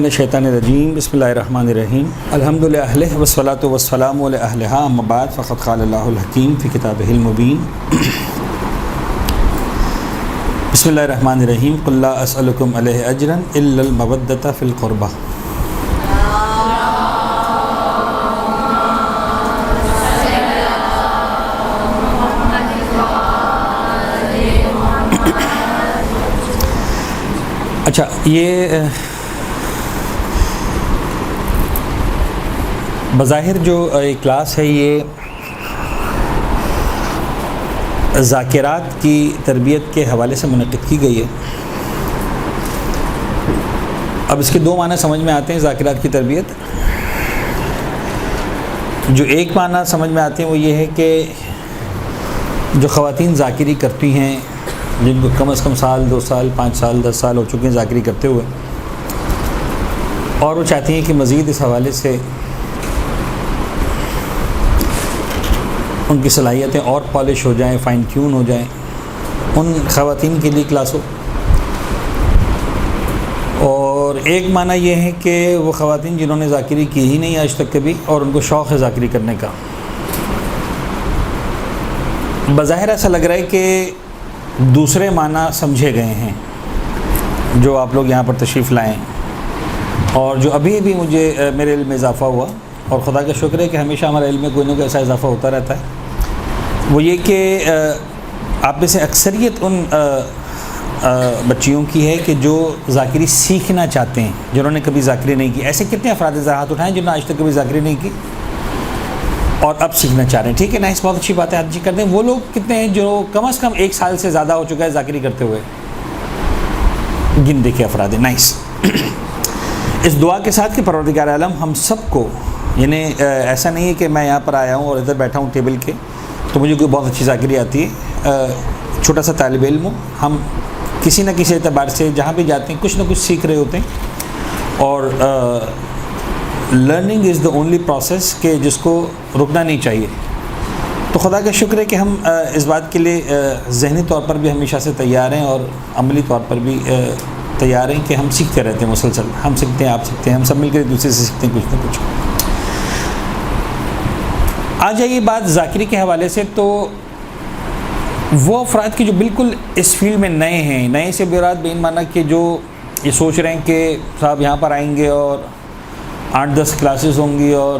من الشیطان الرجیم بسم اللہ الرحمن الرحیم الحمد للہ والصلاۃ والسلام علی اہلھا اما بعد فقد قال اللہ الحکیم فی کتابہ المبین بسم اللہ الرحمن الرحیم قل لا اسألکم علیہ اجرا الا المودۃ فی القربہ۔ اچھا، یہ بظاہر جو کلاس ہے یہ ذاکرات کی تربیت کے حوالے سے منعقد کی گئی ہے۔ اب اس کے دو معنی سمجھ میں آتے ہیں ذاکرات کی تربیت۔ جو ایک معنی سمجھ میں آتے ہیں وہ یہ ہے کہ جو خواتین ذاکری کرتی ہیں، جن کو کم از کم سال 2 سال 5 سال 10 سال ہو چکے ہیں ذاکری کرتے ہوئے، اور وہ چاہتی ہیں کہ مزید اس حوالے سے ان کی صلاحیتیں اور پالش ہو جائیں، فائن ٹیون ہو جائیں، ان خواتین کے لیے کلاس ہو۔ اور ایک معنی یہ ہے کہ وہ خواتین جنہوں نے ذاکری کی ہی نہیں آج تک کبھی اور ان کو شوق ہے ذاکری کرنے کا۔ بظاہر ایسا لگ رہا ہے کہ دوسرے معنی سمجھے گئے ہیں جو آپ لوگ یہاں پر تشریف لائیں، اور جو ابھی ابھی مجھے میرے علم میں اضافہ ہوا، اور خدا کا شکر ہے کہ ہمیشہ ہمارے علم میں کوئی نہ کوئی ایسا اضافہ ہوتا رہتا ہے، وہ یہ کہ آپ میں سے اکثریت ان بچیوں کی ہے کہ جو ذاکری سیکھنا چاہتے ہیں، جنہوں نے کبھی ذاکری نہیں کی۔ ایسے کتنے افراد ہاتھ اٹھائیں جنہوں نے آج تک کبھی ذاکری نہیں کی اور اب سیکھنا چاہ رہے ہیں؟ ٹھیک ہے، نائس، بہت اچھی بات ہے، ہاتھ کرتے ہیں۔ وہ لوگ کتنے ہیں جو کم از کم 1 سال سے زیادہ ہو چکا ہے ذاکری کرتے ہوئے؟ گن دیکھے افراد، نائس۔ اس دعا کے ساتھ کہ پروردگار عالم ہم سب کو، یعنی ایسا نہیں ہے کہ میں یہاں پر آیا ہوں اور ادھر بیٹھا ہوں ٹیبل کے تو مجھے کوئی بہت اچھی ذاکری آتی ہے، چھوٹا سا طالب علم ہوں، ہم کسی نہ کسی اعتبار سے جہاں بھی جاتے ہیں کچھ نہ کچھ سیکھ رہے ہوتے ہیں، اور learning is the only process کہ جس کو رکنا نہیں چاہیے۔ تو خدا کا شکر ہے کہ ہم اس بات کے لیے ذہنی طور پر بھی ہمیشہ سے تیار ہیں اور عملی طور پر بھی تیار ہیں کہ ہم سیکھتے رہتے ہیں مسلسل، ہم سیکھتے ہیں، آپ سیکھتے ہیں، ہم سب مل کر ایک دوسرے سے سیکھتے ہیں کچھ نہ کچھ۔ آ جائیے بات ذاکری کے حوالے سے، تو وہ افراد کی جو بالکل اس فیلڈ میں نئے ہیں، نئے سے مراد بے معنی کہ جو یہ سوچ رہے ہیں کہ صاحب یہاں پر آئیں گے اور 8-10 کلاسز ہوں گی اور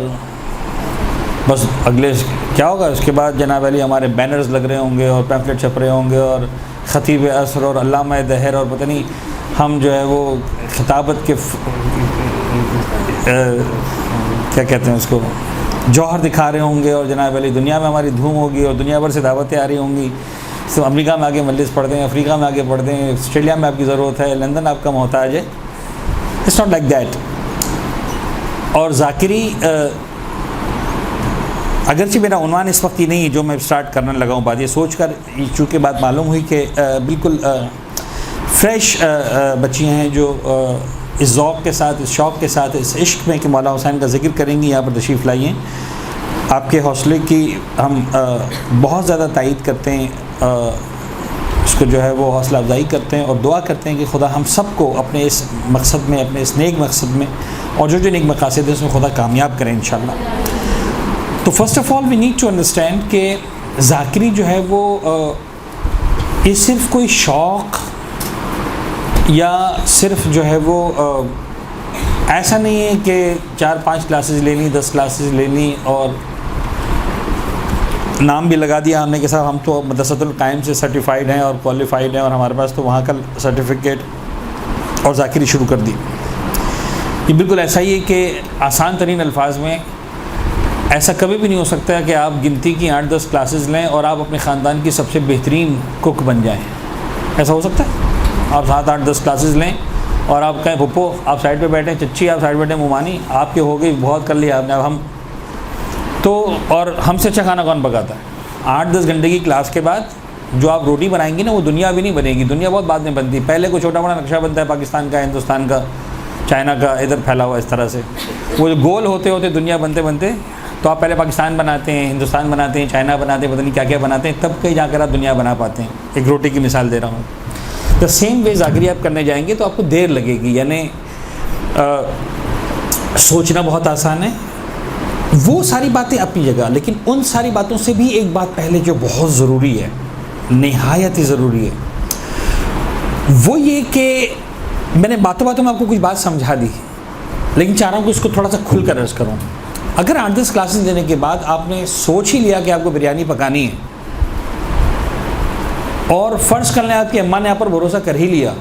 بس اگلے کیا ہوگا اس کے بعد جناب علی ہمارے بینرز لگ رہے ہوں گے اور پیمفلیٹ چھپ رہے ہوں گے اور خطیب عصر اور علامہ دہر اور پتہ نہیں ہم جو ہے وہ خطابت کے کیا کہتے ہیں اس کو جوہر دکھا رہے ہوں گے، اور جناب علی دنیا میں ہماری دھوم ہوگی اور دنیا بھر سے دعوتیں آ رہی ہوں گی، تو امریکہ میں آگے مجلس پڑھ دیں، افریقہ میں آگے پڑھ دیں، آسٹریلیا میں آپ کی ضرورت ہے، لندن آپ کا محتاج ہے۔ It's not like that. اور ذاکری اگرچہ میرا عنوان اس وقت ہی نہیں جو میں اسٹارٹ کرنے لگا ہوں، بات یہ سوچ کر چونکہ بات معلوم ہوئی کہ بالکل فریش بچیاں ہیں جو اس ذوق کے ساتھ، اس شوق کے ساتھ، اس عشق میں کہ مولا حسین کا ذکر کریں گی، یہاں پر تشریف لائی ہیں۔ آپ کے حوصلے کی ہم بہت زیادہ تائید کرتے ہیں، اس کو جو ہے وہ حوصلہ افزائی کرتے ہیں اور دعا کرتے ہیں کہ خدا ہم سب کو اپنے اس مقصد میں، اپنے اس نیک مقصد میں، اور جو نیک مقاصد ہیں اس میں خدا کامیاب کریں انشاءاللہ۔ تو first of all we need to understand کہ ذاکری جو ہے وہ یہ صرف کوئی شوق یا صرف جو ہے وہ ایسا نہیں ہے کہ 4-5 کلاسز لینی، 10 کلاسز لینی اور نام بھی لگا دیا ہم نے کہ صاحب ہم تو مدرسۃ القائم سے سرٹیفائیڈ ہیں اور کوالیفائیڈ ہیں اور ہمارے پاس تو وہاں کا سرٹیفکیٹ، اور ذاکری شروع کر دی۔ یہ بالکل ایسا ہی ہے کہ آسان ترین الفاظ میں ایسا کبھی بھی نہیں ہو سکتا کہ آپ گنتی کی 8-10 کلاسز لیں اور آپ اپنے خاندان کی سب سے بہترین کک بن جائیں۔ ایسا ہو سکتا ہے؟ آپ 7-8-10 کلاسز لیں اور آپ کہیں پھپھو آپ سائڈ پہ بیٹھیں، چچی آپ سائڈ پہ بیٹھیں، ممانی آپ کے ہو گئی، بہت کر لیا آپ نے، اب ہم تو، اور ہم سے اچھا کھانا کون پکاتا ہے؟ 8-10 گھنٹے کی کلاس کے بعد جو آپ روٹی بنائیں گی نا وہ دنیا بھی نہیں بنے گی، دنیا بہت بعد میں بنتی ہے، پہلے کوئی چھوٹا بڑا نقشہ بنتا ہے پاکستان کا، ہندوستان کا، چائنا کا، ادھر پھیلا ہوا اس طرح سے، وہ جو گول ہوتے ہوتے دنیا بنتے بنتے تو آپ پہلے پاکستان بناتے ہیں، ہندوستان بناتے ہیں، چائنا بناتے ہیں، پتہ نہیں کیا کیا بناتے ہیں، تب کہیں جا کر آپ دنیا بنا پاتے ہیں۔ ایک روٹی کی مثال دے رہا ہوں۔ دا سیم وے ذاکری آپ کرنے جائیں گے تو آپ کو دیر لگے گی، یعنی سوچنا بہت آسان ہے، وہ ساری باتیں اپنی جگہ، لیکن ان ساری باتوں سے بھی ایک بات پہلے جو بہت ضروری ہے، نہایت ہی ضروری ہے، وہ یہ کہ میں نے باتوں باتوں میں آپ کو کچھ بات سمجھا دی، لیکن چاہ رہا ہوں کہ اس کو تھوڑا سا کھل کر عرض کروں. اگر 8-10 کلاسز دینے کے بعد آپ نے سوچ ہی لیا کہ آپ کو بریانی پکانی ہے، اور فرض کر لیں آپ کی اماں نے آپ پر بھروسہ کر ہی لیا،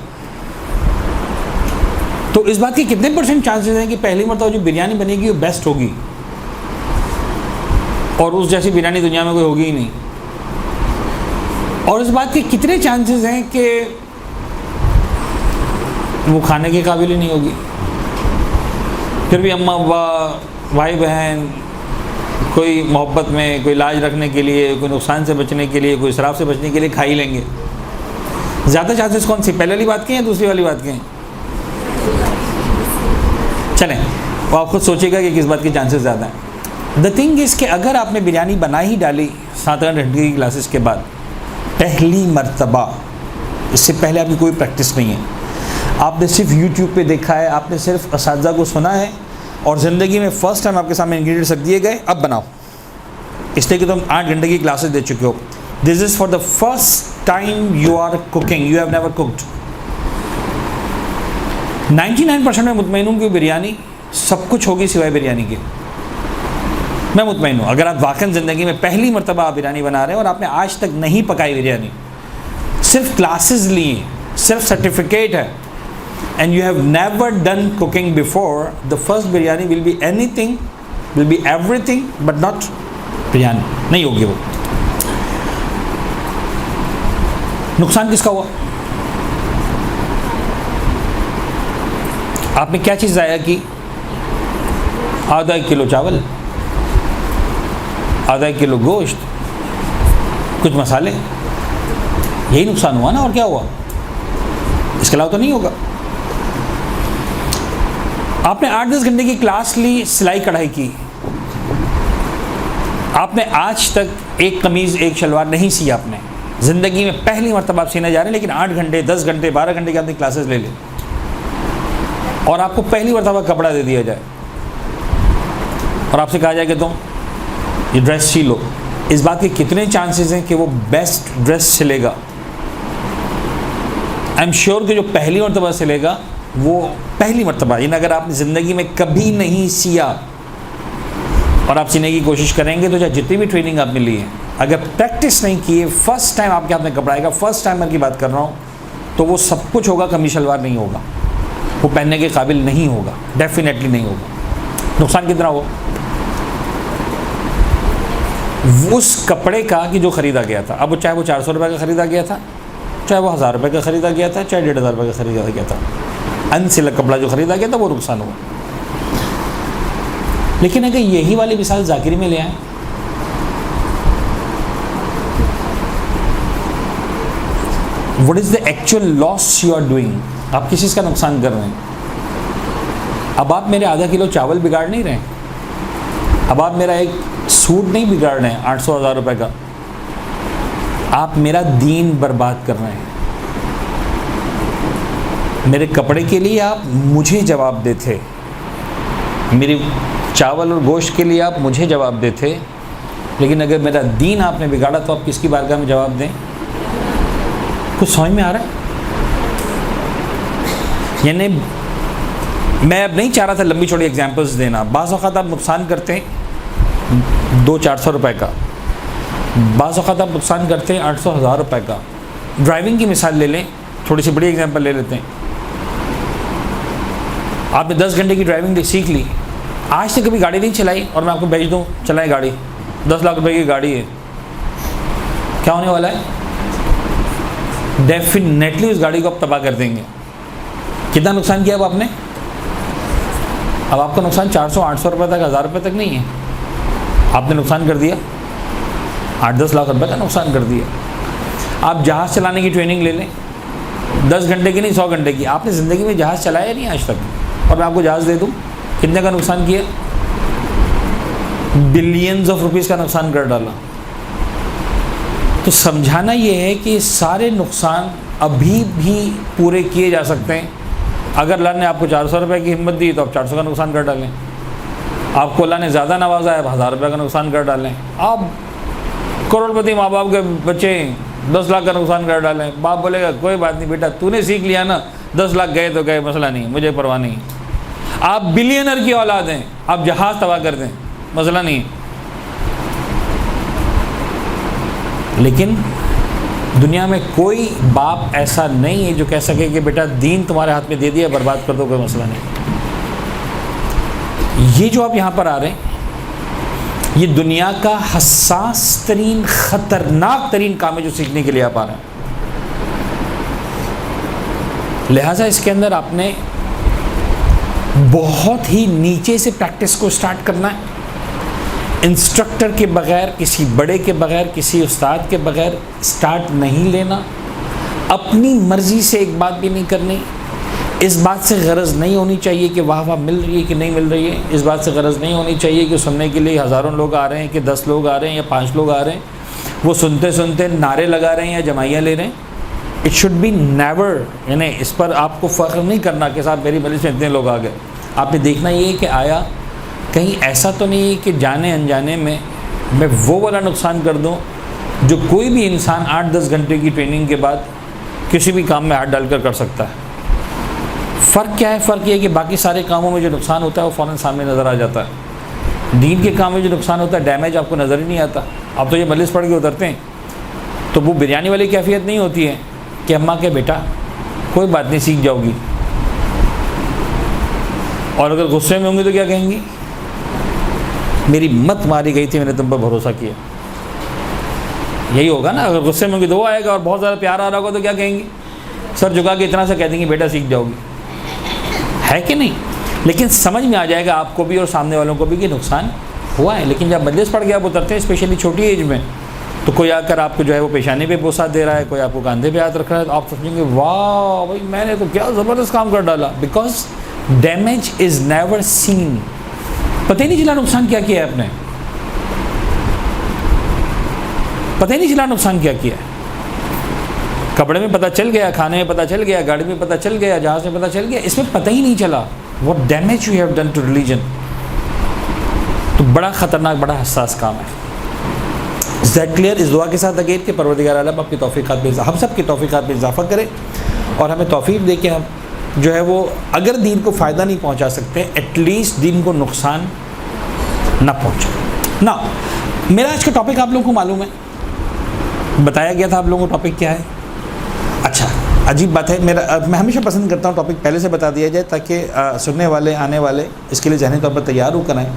تو اس بات کی کتنے % چانسز ہیں کہ پہلی مرتبہ جو بریانی بنے گی وہ بیسٹ ہوگی، اور اس جیسی بریانی دنیا میں کوئی ہوگی ہی نہیں. اور اس بات کے کتنے چانسز ہیں کہ وہ کھانے کے قابل ہی نہیں ہوگی. پھر بھی اماں ابا بھائی بہن کوئی محبت میں، کوئی لاج رکھنے کے لیے، کوئی نقصان سے بچنے کے لیے، کوئی اسراف سے بچنے کے لیے کھا ہی لیں گے. زیادہ چانسز کون سی، پہلے والی بات کے ہیں دوسری والی بات کے ہیں؟ چلیں وہ آپ خود سوچے گا کہ کس بات کے چانسز زیادہ ہیں. دا تھنگ از کہ اگر آپ نے بریانی بنا ہی ڈالی 7 گھنٹے کی کلاسز کے بعد، پہلی مرتبہ، اس سے پہلے آپ کی کوئی پریکٹس نہیں ہے، آپ نے صرف یوٹیوب پہ دیکھا ہے، آپ نے صرف اساتذہ کو سنا ہے، اور زندگی میں فرسٹ ٹائم آپ کے سامنے انگریڈینٹس رکھ دیے گئے، اب بناؤ، اس لیے کہ تم 8 گھنٹے کی کلاسز دے چکے ہو. This is for the first time you are cooking, you have never cooked. 99% میں مطمئن ہوں کہ بریانی سب کچھ ہوگی سوائے بریانی کے. میں مطمئن ہوں اگر آپ واقعی زندگی میں پہلی مرتبہ آپ بریانی بنا رہے ہیں اور آپ نے آج تک نہیں پکائی بریانی، صرف کلاسز لی ہیں، صرف سرٹیفکیٹ ہے، and you have never done cooking before, the first biryani will be anything, will be everything but not biryani. نہیں ہوگی وہ. نقصان کس کا ہوا؟ آپ نے کیا چیز ضائع کی؟ ½ کلو چاول، ½ کلو گوشت، کچھ مسالے، یہی نقصان ہوا نا، اور کیا ہوا؟ اس کے علاوہ تو نہیں ہوگا. آپ نے 8-10 گھنٹے کی کلاس لی، سلائی کڑھائی کی، آپ نے آج تک ایک قمیض ایک شلوار نہیں سی، آپ نے زندگی میں پہلی مرتبہ آپ سینے جا رہے ہیں، لیکن 8 گھنٹے 10 گھنٹے 12 گھنٹے کی آپ نے کلاسز لے لیں، اور آپ کو پہلی مرتبہ کپڑا دے دیا جائے اور آپ سے کہا جائے کہ تم یہ ڈریس سی لو. اس بات کے کتنے چانسز ہیں کہ وہ بیسٹ ڈریس سلے گا؟ آئی ایم شیور کہ جو پہلی مرتبہ سلے گا وہ پہلی مرتبہ، یعنی اگر آپ نے زندگی میں کبھی نہیں سیا اور آپ سینے کی کوشش کریں گے تو چاہے جتنی بھی ٹریننگ آپ نے لی ہے، اگر پریکٹس نہیں کیے، فرسٹ ٹائم آپ کے ہاتھ میں کپڑا آئے گا، فرسٹ ٹائمر کی بات کر رہا ہوں، تو وہ سب کچھ ہوگا، کمی شلوار نہیں ہوگا، وہ پہننے کے قابل نہیں ہوگا، ڈیفینیٹلی نہیں ہوگا. نقصان کتنا ہو اس کپڑے کا کہ جو خریدا گیا تھا؟ اب چاہے وہ 400 روپے کا خریدا گیا تھا، چاہے وہ 1000 روپے کا خریدا گیا تھا، چاہے 1500 روپے کا خریدا گیا تھا، انسلک کپڑا جو خریدا گیا تھا وہ نقصان ہوا. لیکن اگر یہی والی مثال ذاکری میں لے آئیں، what is the actual loss you are doing؟ آپ کس چیز کا نقصان کر رہے ہیں؟ اب آپ میرے ½ کلو چاول بگاڑ نہیں رہے ہیں، اب آپ میرا ایک سوٹ نہیں بگاڑ رہے ہیں 800-1000 روپے کا، آپ میرا دین برباد کر رہے ہیں. میرے کپڑے کے لیے آپ مجھے جواب دے تھے، میری چاول اور گوشت کے لیے آپ مجھے جواب دے تھے، لیکن اگر میرا دین آپ نے بگاڑا تو آپ کس کی بارگاہ میں جواب دیں؟ کچھ سمجھ میں آ رہا ہے؟ یعنی میں اب نہیں چاہ رہا تھا لمبی چوڑی ایگزامپلس دینا. بعض اوقات آپ نقصان کرتے ہیں 200-400 روپے کا، بعض اوقات آپ نقصان کرتے ہیں 800-1000 روپے کا. ڈرائیونگ کی مثال لے لیں، تھوڑی سی بڑی ایگزامپل لے لیتے ہیں. آپ نے 10 گھنٹے کی ڈرائیونگ سیکھ لی، آج تک کبھی گاڑی نہیں چلائی، اور میں آپ کو بھیج دوں چلائیں گاڑی، 10 لاکھ روپے کی گاڑی ہے، کیا ہونے والا ہے؟ ڈیفینیٹلی اس گاڑی کو آپ تباہ کر دیں گے. کتنا نقصان کیا اب آپ نے؟ اب آپ کا نقصان 400-800 روپے تک، 1000 روپے تک نہیں ہے، آپ نے نقصان کر دیا 8-10 لاکھ روپے کا نقصان کر دیا. آپ جہاز چلانے کی ٹریننگ لے لیں، 10 گھنٹے کی نہیں 100 گھنٹے کی. آپ نے زندگی میں جہاز چلایا نہیں آج تک، اور میں آپ کو جہاز دے دوں، کتنے کا نقصان کیا؟ بلینز آف روپیز کا نقصان کر ڈالا. تو سمجھانا یہ ہے کہ سارے نقصان ابھی بھی پورے کیے جا سکتے ہیں اگر اللہ نے آپ کو 400 روپے کی ہمت دی تو آپ 400 کا نقصان کر ڈالیں. آپ کو اللہ نے زیادہ نوازا ہے، آپ 1000 روپے کا نقصان کر ڈالیں. آپ کروڑ پتی ماں باپ کے بچے 10 لاکھ کا نقصان کر ڈالیں. باپ بولے گا کوئی بات نہیں بیٹا، تو نے سیکھ لیا نا، 10 لاکھ گئے تو گئے، مسئلہ نہیں، مجھے پرواہ نہیں. آپ بلینر کی اولاد ہیں، آپ جہاز تباہ کر دیں، مسئلہ نہیں. لیکن دنیا میں کوئی باپ ایسا نہیں ہے جو کہہ سکے کہ بیٹا دین تمہارے ہاتھ میں دے دیا، برباد کر دو، کوئی مسئلہ نہیں. یہ جو آپ یہاں پر آ رہے ہیں، یہ دنیا کا حساس ترین خطرناک ترین کام ہے جو سیکھنے کے لیے آپ آ رہے ہیں. لہٰذا اس کے اندر آپ نے بہت ہی نیچے سے پریکٹس کو سٹارٹ کرنا ہے. انسٹرکٹر کے بغیر، کسی بڑے کے بغیر، کسی استاد کے بغیر سٹارٹ نہیں لینا. اپنی مرضی سے ایک بات بھی نہیں کرنی. اس بات سے غرض نہیں ہونی چاہیے کہ واہ واہ مل رہی ہے کہ نہیں مل رہی ہے. اس بات سے غرض نہیں ہونی چاہیے کہ سننے کے لیے ہزاروں لوگ آ رہے ہیں کہ 10 لوگ آ رہے ہیں یا 5 لوگ آ رہے ہیں. وہ سنتے سنتے نعرے لگا رہے ہیں یا جمائیاں لے رہے ہیں. اٹ شوڈ بی نیور، یعنی اس پر آپ کو فخر نہیں کرنا کہ صاحب میری مجلس میں اتنے لوگ آ گئے. آپ نے دیکھنا یہ ہے کہ آیا کہیں ایسا تو نہیں ہے کہ جانے انجانے میں وہ والا نقصان کر دوں جو کوئی بھی انسان 8-10 گھنٹے کی ٹریننگ کے بعد کسی بھی کام میں ہاتھ ڈال کر سکتا ہے. فرق کیا ہے؟ فرق یہ ہے کہ باقی سارے کاموں میں جو نقصان ہوتا ہے وہ فوراً سامنے نظر آ جاتا ہے. دین کے کام میں جو نقصان ہوتا ہے، ڈیمیج آپ کو نظر ہی نہیں آتا. آپ تو یہ مجلس پڑھ کے اترتے ہیں تو وہ بریانی والی کیفیت نہیں ہوتی ہے کہ اماں کے بیٹا کوئی بات نہیں سیکھ جاؤ گی، اور اگر غصے میں ہوں گی تو کیا کہیں گی؟ میری مت ماری گئی تھی، میں نے تم پر بھروسہ کیا. یہی ہوگا نا. اگر غصے میں ہوں گی تو وہ آئے گا، اور بہت زیادہ پیار آ رہا ہوگا تو کیا کہیں گی؟ سر جھکا کے اتنا سا کہہ دیں گے بیٹا سیکھ جاؤ گی، ہے کہ نہیں؟ لیکن سمجھ میں آ جائے گا آپ کو بھی اور سامنے والوں کو بھی کہ نقصان ہوا ہے. لیکن جب مجلس پڑھ کے آپ اترتے ہیں اسپیشلی چھوٹی ایج میں، تو کوئی آ کر آپ کو جو ہے وہ پیشانی پہ بوسہ دے رہا ہے، کوئی آپ کو کاندھے پہ ہاتھ رکھ رہا ہے، تو آپ سمجھیں گے واہ بھائی میں نے تو کیا زبردست کام کر ڈالا. Because damage is never seen. پتہ ہی نہیں چلا نقصان کیا کیا ہے آپ نے، پتہ ہی نہیں چلا نقصان کیا کیا ہے. کپڑے میں پتہ چل گیا، کھانے میں پتہ چل گیا، گاڑی میں پتہ چل گیا، جہاز میں پتہ چل گیا، اس میں پتہ ہی نہیں چلا what damage you have done to religion. تو بڑا خطرناک، بڑا حساس کام ہے. Is that clear؟ اس دعا کے ساتھ اگین کہ پروردگار عالم آپ کی توفیقات میں، ہم سب کی توفیقات میں اضافہ کرے اور ہمیں توفیق دے کہ ہم جو ہے وہ اگر دین کو فائدہ نہیں پہنچا سکتے ایٹ لیسٹ دین کو نقصان نہ پہنچے. نا میرا آج کا ٹاپک آپ لوگوں کو معلوم ہے، بتایا گیا تھا آپ لوگوں کو ٹاپک کیا ہے. اچھا عجیب بات ہے، میں ہمیشہ پسند کرتا ہوں ٹاپک پہلے سے بتا دیا جائے تاکہ سننے والے آنے والے اس کے لیے ذہنی طور پر تیار ہو کر آئیں.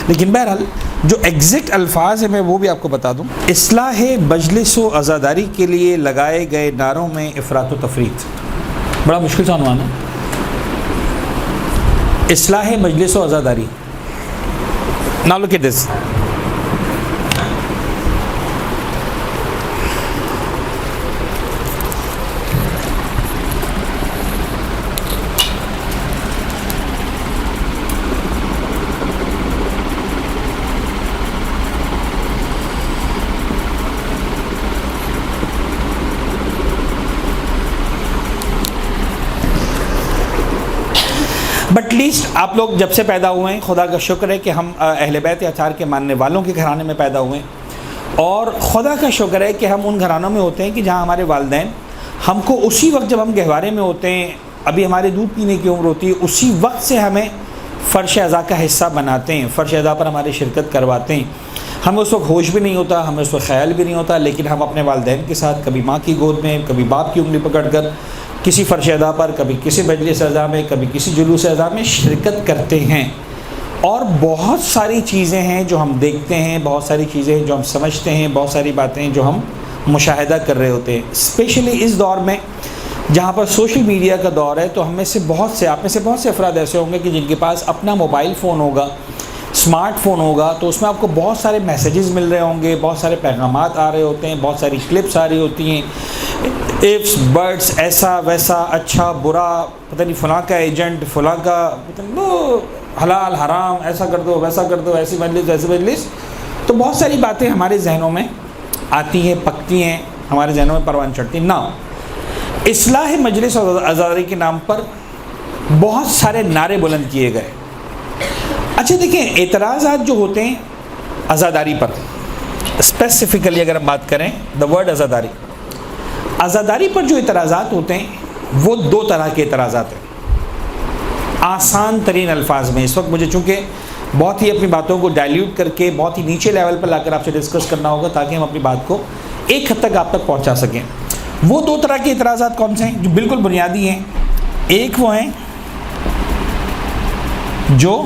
لیکن بہرحال جو ایگزیکٹ الفاظ ہیں میں وہ بھی آپ کو بتا دوں. اصلاح مجلس و عزاداری کے لیے لگائے گئے نعروں میں افراط و تفریط. بڑا مشکل سا عنوان ہے، اصلاح مجلس و عزاداری. Now look at this. But list آپ لوگ جب سے پیدا ہوئے ہیں خدا کا شکر ہے کہ ہم اہل بیت اطہار کے ماننے والوں کے گھرانے میں پیدا ہوئے ہیں، اور خدا کا شکر ہے کہ ہم ان گھرانوں میں ہوتے ہیں کہ جہاں ہمارے والدین ہم کو اسی وقت جب ہم گہوارے میں ہوتے ہیں، ابھی ہمارے دودھ پینے کی عمر ہوتی ہے، اسی وقت سے ہمیں فرش اعضاء کا حصہ بناتے ہیں، فرش اعضاء پر ہماری شرکت کرواتے ہیں. ہمیں اس وقت ہوش بھی نہیں ہوتا، ہمیں اس وقت خیال بھی نہیں ہوتا، لیکن ہم اپنے والدین کے ساتھ کبھی ماں کی گود میں، کبھی باپ کی انگلی پکڑ کر کسی فرش اعضاء پر، کبھی کسی مجلس اعضاء میں، کبھی کسی جلوس اعضاء میں شرکت کرتے ہیں. اور بہت ساری چیزیں ہیں جو ہم دیکھتے ہیں، بہت ساری چیزیں ہیں جو ہم سمجھتے ہیں، بہت ساری باتیں ہیں جو ہم مشاہدہ کر رہے ہوتے ہیں. اسپیشلی اس دور میں جہاں پر سوشل میڈیا کا دور ہے، تو ہم میں سے بہت سے، آپ میں سے بہت سے افراد ایسے ہوں گے کہ جن کے پاس اپنا موبائل فون ہوگا، اسمارٹ فون ہوگا، تو اس میں آپ کو بہت سارے میسیجز مل رہے ہوں گے، بہت سارے پیغامات آ رہے ہوتے ہیں، بہت ساری کلپس آ رہی ہوتی ہیں، ایفس برڈس، ایسا ویسا، اچھا برا، پتہ نہیں فلاں کا ایجنٹ، فلاں کا حلال حرام، ایسا کر دو ویسا کر دو، ایسی مجلس ایسی مجلس. تو بہت ساری باتیں ہمارے ذہنوں میں آتی ہیں، پکتی ہیں، ہمارے ذہنوں میں پروان چڑھتی ہیں. نا اصلاح مجلس اور عزاداری کے نام پر بہت سارے نعرے بلند کیے گئے. اچھا دیکھیں، اعتراضات جو ہوتے ہیں عزاداری پر، اسپیسیفکلی اگر ہم بات کریں دا ورڈ عزاداری پر جو اعتراضات ہوتے ہیں وہ دو طرح کے اعتراضات ہیں. آسان ترین الفاظ میں اس وقت مجھے چونکہ بہت ہی اپنی باتوں کو ڈائلیوٹ کر کے بہت ہی نیچے لیول پر لا کر آپ سے ڈسکس کرنا ہوگا تاکہ ہم اپنی بات کو ایک حد تک آپ تک پہنچا سکیں. وہ دو طرح کے اعتراضات کون سے ہیں جو بالکل بنیادی ہیں؟ ایک وہ ہیں جو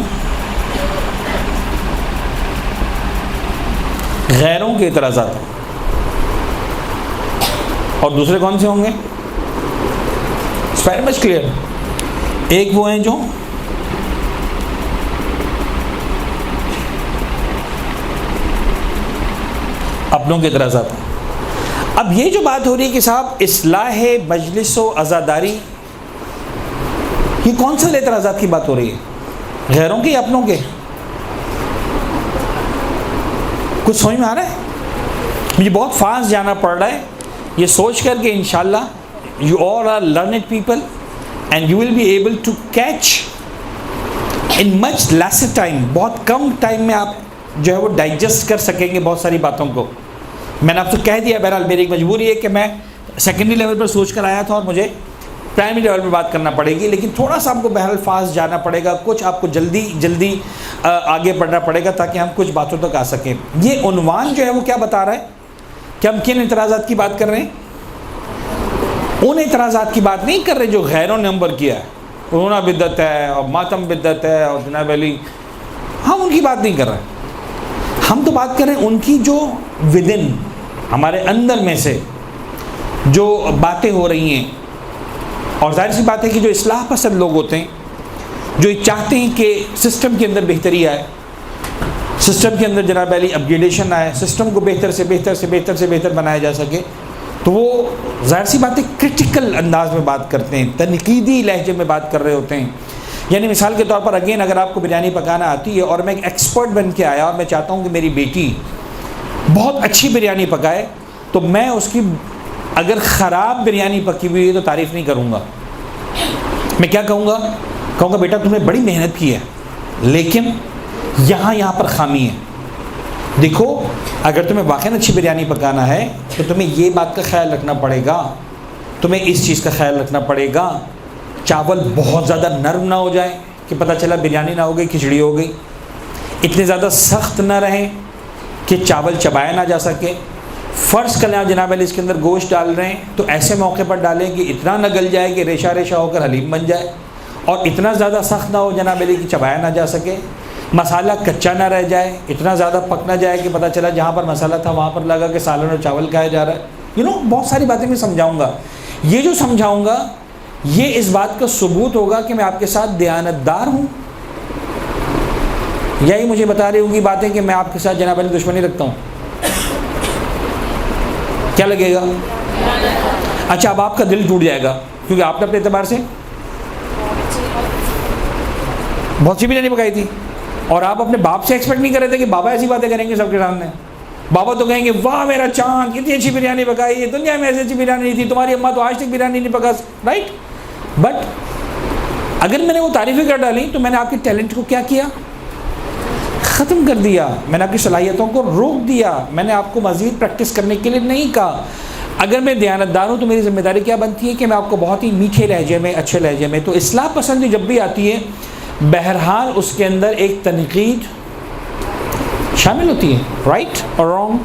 غیروں کے اعتراضات ہیں، اور دوسرے کون سے ہوں گے؟ It's very much clear. ایک وہ ہیں جو اپنوں کے اعتراضات ہیں. اب یہ جو بات ہو رہی ہے کہ صاحب اصلاح مجلس و عزاداری، یہ کون سے اعتراضات کی بات ہو رہی ہے؟ غیروں کے یا اپنوں کے؟ کچھ سمجھ میں آ رہا ہے؟ مجھے بہت فاسٹ جانا پڑ رہا ہے یہ سوچ کر کہ انشاءاللہ you all are learned people and you will be able to catch in much lesser time. بہت کم ٹائم میں آپ جو ہے وہ ڈائجسٹ کر سکیں گے بہت ساری باتوں کو. میں نے آپ سے کہہ دیا، بہرحال میری ایک مجبوری ہے کہ میں سیکنڈری لیول پر سوچ کر آیا تھا اور مجھے پرائمری لیول پہ بات کرنا پڑے گی، لیکن تھوڑا سا آپ کو بہرحال فاسٹ جانا پڑے گا، کچھ آپ کو جلدی آگے بڑھنا پڑے گا تاکہ ہم کچھ باتوں تک آ سکیں. یہ عنوان جو ہے وہ کیا بتا رہا ہے کہ ہم کن اعتراضات کی بات کر رہے ہیں؟ ان اعتراضات کی بات نہیں کر رہے جو غیروں نے نمبر کیا ہے، رونا بدعت ہے اور ماتم بدعت ہے اور جناب علی، ہم ان کی بات نہیں کر رہے. ہم تو بات کر رہے ہیں ان کی جو ودن ہمارے اندر میں سے جو باتیں ہو رہی ہیں. اور ظاہر سی بات ہے کہ جو اصلاح پسند لوگ ہوتے ہیں، جو چاہتے ہیں کہ سسٹم کے اندر بہتری آئے، سسٹم کے اندر جناب علی اپگریڈیشن آئے، سسٹم کو بہتر سے بہتر بنایا جا سکے، تو وہ ظاہر سی بات ہے کرٹیکل انداز میں بات کرتے ہیں، تنقیدی لہجے میں بات کر رہے ہوتے ہیں. یعنی مثال کے طور پر اگین اگر آپ کو بریانی پکانا آتی ہے اور میں ایک ایکسپرٹ بن کے آیا اور میں چاہتا ہوں کہ میری بیٹی بہت اچھی بریانی پکائے، تو میں اس کی اگر خراب بریانی پکی ہوئی ہے تو تعریف نہیں کروں گا. میں کیا کہوں گا بیٹا تم نے بڑی محنت کی ہے لیکن یہاں پر خامی ہے. دیکھو اگر تمہیں واقعاً اچھی بریانی پکانا ہے تو تمہیں یہ بات کا خیال رکھنا پڑے گا، تمہیں اس چیز کا خیال رکھنا پڑے گا چاول بہت زیادہ نرم نہ ہو جائے کہ پتہ چلا بریانی نہ ہو گئی کھچڑی ہو گئی، اتنے زیادہ سخت نہ رہیں کہ چاول چبایا نہ جا سکے. فرض کریں آپ جناب علی اس کے اندر گوشت ڈال رہے ہیں تو ایسے موقع پر ڈالیں کہ اتنا نہ گل جائے کہ ریشہ ہو کر حلیم بن جائے، اور اتنا زیادہ سخت نہ ہو جناب علی کہ چبایا نہ جا سکے، مسالہ کچا نہ رہ جائے، اتنا زیادہ پک نہ جائے کہ پتہ چلا جہاں پر مسالہ تھا وہاں پر لگا کہ سالن اور چاول کھایا جا رہا ہے. بہت ساری باتیں میں سمجھاؤں گا. یہ جو سمجھاؤں گا یہ اس بات کا ثبوت ہوگا کہ میں آپ کے ساتھ دیانتدار ہوں، یا یہ مجھے بتا رہی ہوں گی باتیں کہ میں آپ کے ساتھ جناب علی دشمنی رکھتا ہوں. کیا لگے گا؟ اچھا اب آپ کا دل ٹوٹ جائے گا کیونکہ آپ نے اپنے اعتبار سے بہت سی بریانی پکائی تھی اور آپ اپنے باپ سے ایکسپیکٹ نہیں کر رہے تھے کہ بابا ایسی باتیں کریں گے سب کے سامنے. بابا تو کہیں گے واہ میرا چاند کتنی اچھی بریانی پکائی ہے، دنیا میں ایسی اچھی بریانی نہیں تھی، تمہاری اماں تو آج تک بریانی نہیں پکا، رائٹ. بٹ اگر میں نے وہ تعریفیں کر ڈالی تو میں نے آپ کے ٹیلنٹ کو کیا کیا؟ ختم کر دیا. میں نے آپ کی صلاحیتوں کو روک دیا. میں نے آپ کو مزید پریکٹس کرنے کے لیے نہیں کہا. اگر میں دیانتدار ہوں تو میری ذمہ داری کیا بنتی ہے کہ میں آپ کو بہت ہی میٹھے لہجے میں، اچھے لہجے میں. تو اصلاح پسندی جب بھی آتی ہے بہرحال اس کے اندر ایک تنقید شامل ہوتی ہے، رائٹ اور رانگ.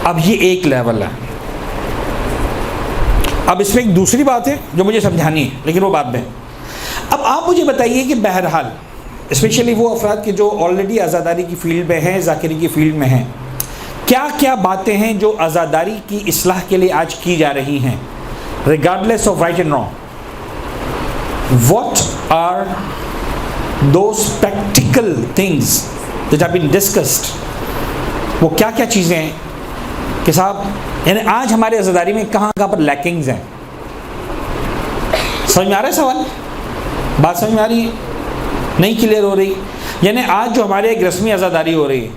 اب یہ ایک لیول ہے. اب اس میں ایک دوسری بات ہے جو مجھے سمجھانی ہے لیکن وہ بعد میں. اب آپ مجھے بتائیے کہ بہرحال اسپیشلی وہ افراد کے جو آلریڈی عزاداری کی فیلڈ میں ہیں، ذاکری کی فیلڈ میں ہیں، کیا کیا باتیں ہیں جو عزاداری کی اصلاح کے لیے آج کی جا رہی ہیں regardless of right and wrong. What are those practical things that have been discussed? وہ کیا کیا چیزیں ہیں کہ صاحب یعنی آج ہمارے عزاداری میں کہاں کہاں پر لیکنگز ہیں؟ سمجھ میں آ رہا ہے سوال؟ بات سمجھ میں آ رہی ہے؟ نہیں کلیئر ہو رہی؟ یعنی آج جو ہمارے ایک رسمی عزاداری ہو رہی ہے،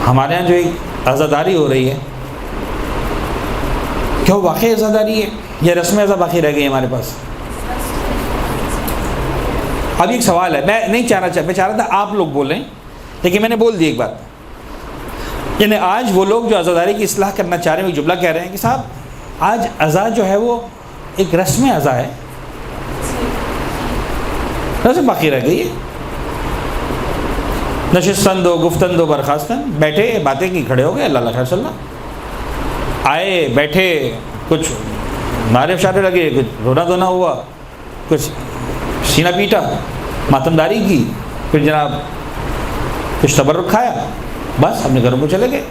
ہمارے یہاں جو ایک عزاداری ہو رہی ہے کیا وہ واقعی عزاداری ہے یا رسم عزا باقی رہ گئی ہمارے پاس؟ اب ایک سوال ہے، میں نہیں میں چاہ رہا تھا آپ لوگ بولیں، لیکن میں نے بول دی ایک بات، یعنی آج وہ لوگ جو عزاداری کی اصلاح کرنا چاہ رہے ہیں، وہ جملہ کہہ رہے ہیں کہ صاحب آج عزا جو ہے وہ ایک رسم عزا ہے، رسم باقی رہ گئی ہے، نشستن دو گفتن دو برخاستن، بیٹھے باتیں کی کھڑے ہو گئے، اللہ اللہ خیر صلی اللہ، آئے بیٹھے کچھ نعرے شعرے لگے، کچھ رونا دھونا ہوا، کچھ سینہ پیٹا، ماتمداری کی، پھر جناب کچھ تبرک کھایا، بس اپنے گھروں کو چلے گئے۔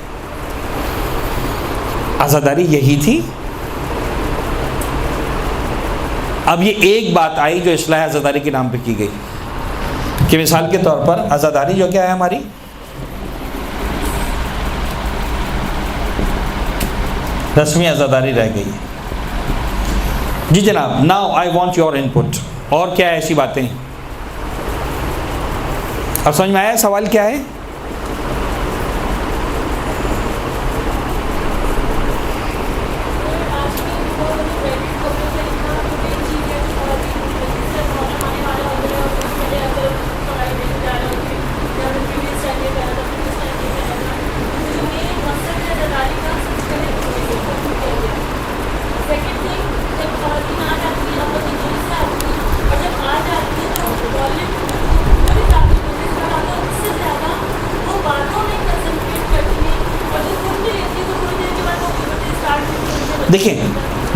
عزاداری یہی تھی؟ اب یہ ایک بات آئی جو اصلاح عزاداری کے نام پہ کی گئی کہ مثال کے طور پر عزاداری جو کیا ہے ہماری رسمی عزاداری رہ گئی۔ جی جناب، now I want your in پٹ، اور کیا ہے ایسی باتیں؟ اب سمجھ میں آیا سوال کیا ہے؟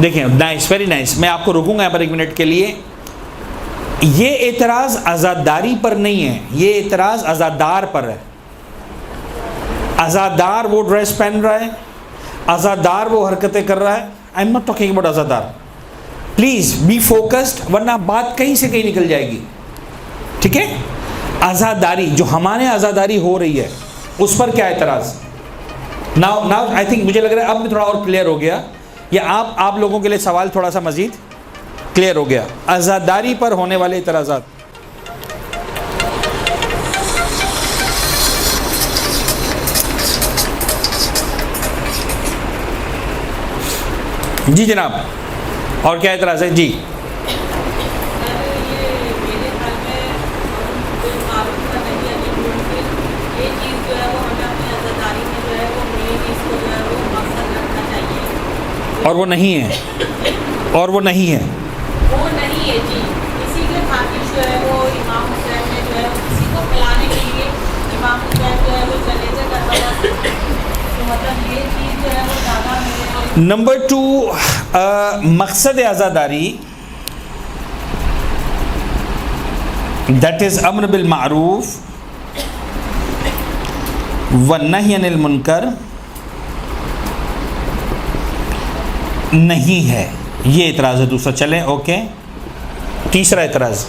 دیکھیں نائس، ویری نائس، میں آپ کو روکوں گا یہاں پر ایک منٹ کے لیے۔ یہ اعتراض عزاداری پر نہیں ہے، یہ اعتراض عزادار پر ہے۔ عزادار وہ ڈریس پہن رہا ہے، عزادار وہ حرکتیں کر رہا ہے، I am not talking about عزادار، پلیز بی فوکسڈ، ورنہ بات کہیں سے کہیں نکل جائے گی، ٹھیک ہے؟ عزاداری جو ہمارے عزاداری ہو رہی ہے اس پر کیا اعتراض؟ ناؤ آئی تھنک مجھے لگ رہا ہے اب میں تھوڑا اور کلیئر ہو گیا، یا آپ لوگوں کے لیے سوال تھوڑا سا مزید کلیئر ہو گیا۔ عزاداری پر ہونے والے اعتراضات، جی جناب، اور کیا اعتراض ہے؟ جی اور وہ نہیں ہے، اور وہ نہیں ہے، وہ نہیں ہے جی، اسی کے خاطر جو ہے وہ امام حسین نے جو ہے کسی کو پلانے کے لیے امام حسین جو ہے وہ چلے جا کروایا، تو مطلب یہ چیز جو ہے وہ زیادہ میرے۔ نمبر 2، مقصد عزاداری دیٹ از امر بالمعروف والنہی عن المنکر نہیں ہے، یہ اعتراض ہے دوسرا۔ چلیں اوکے، تیسرا اعتراض،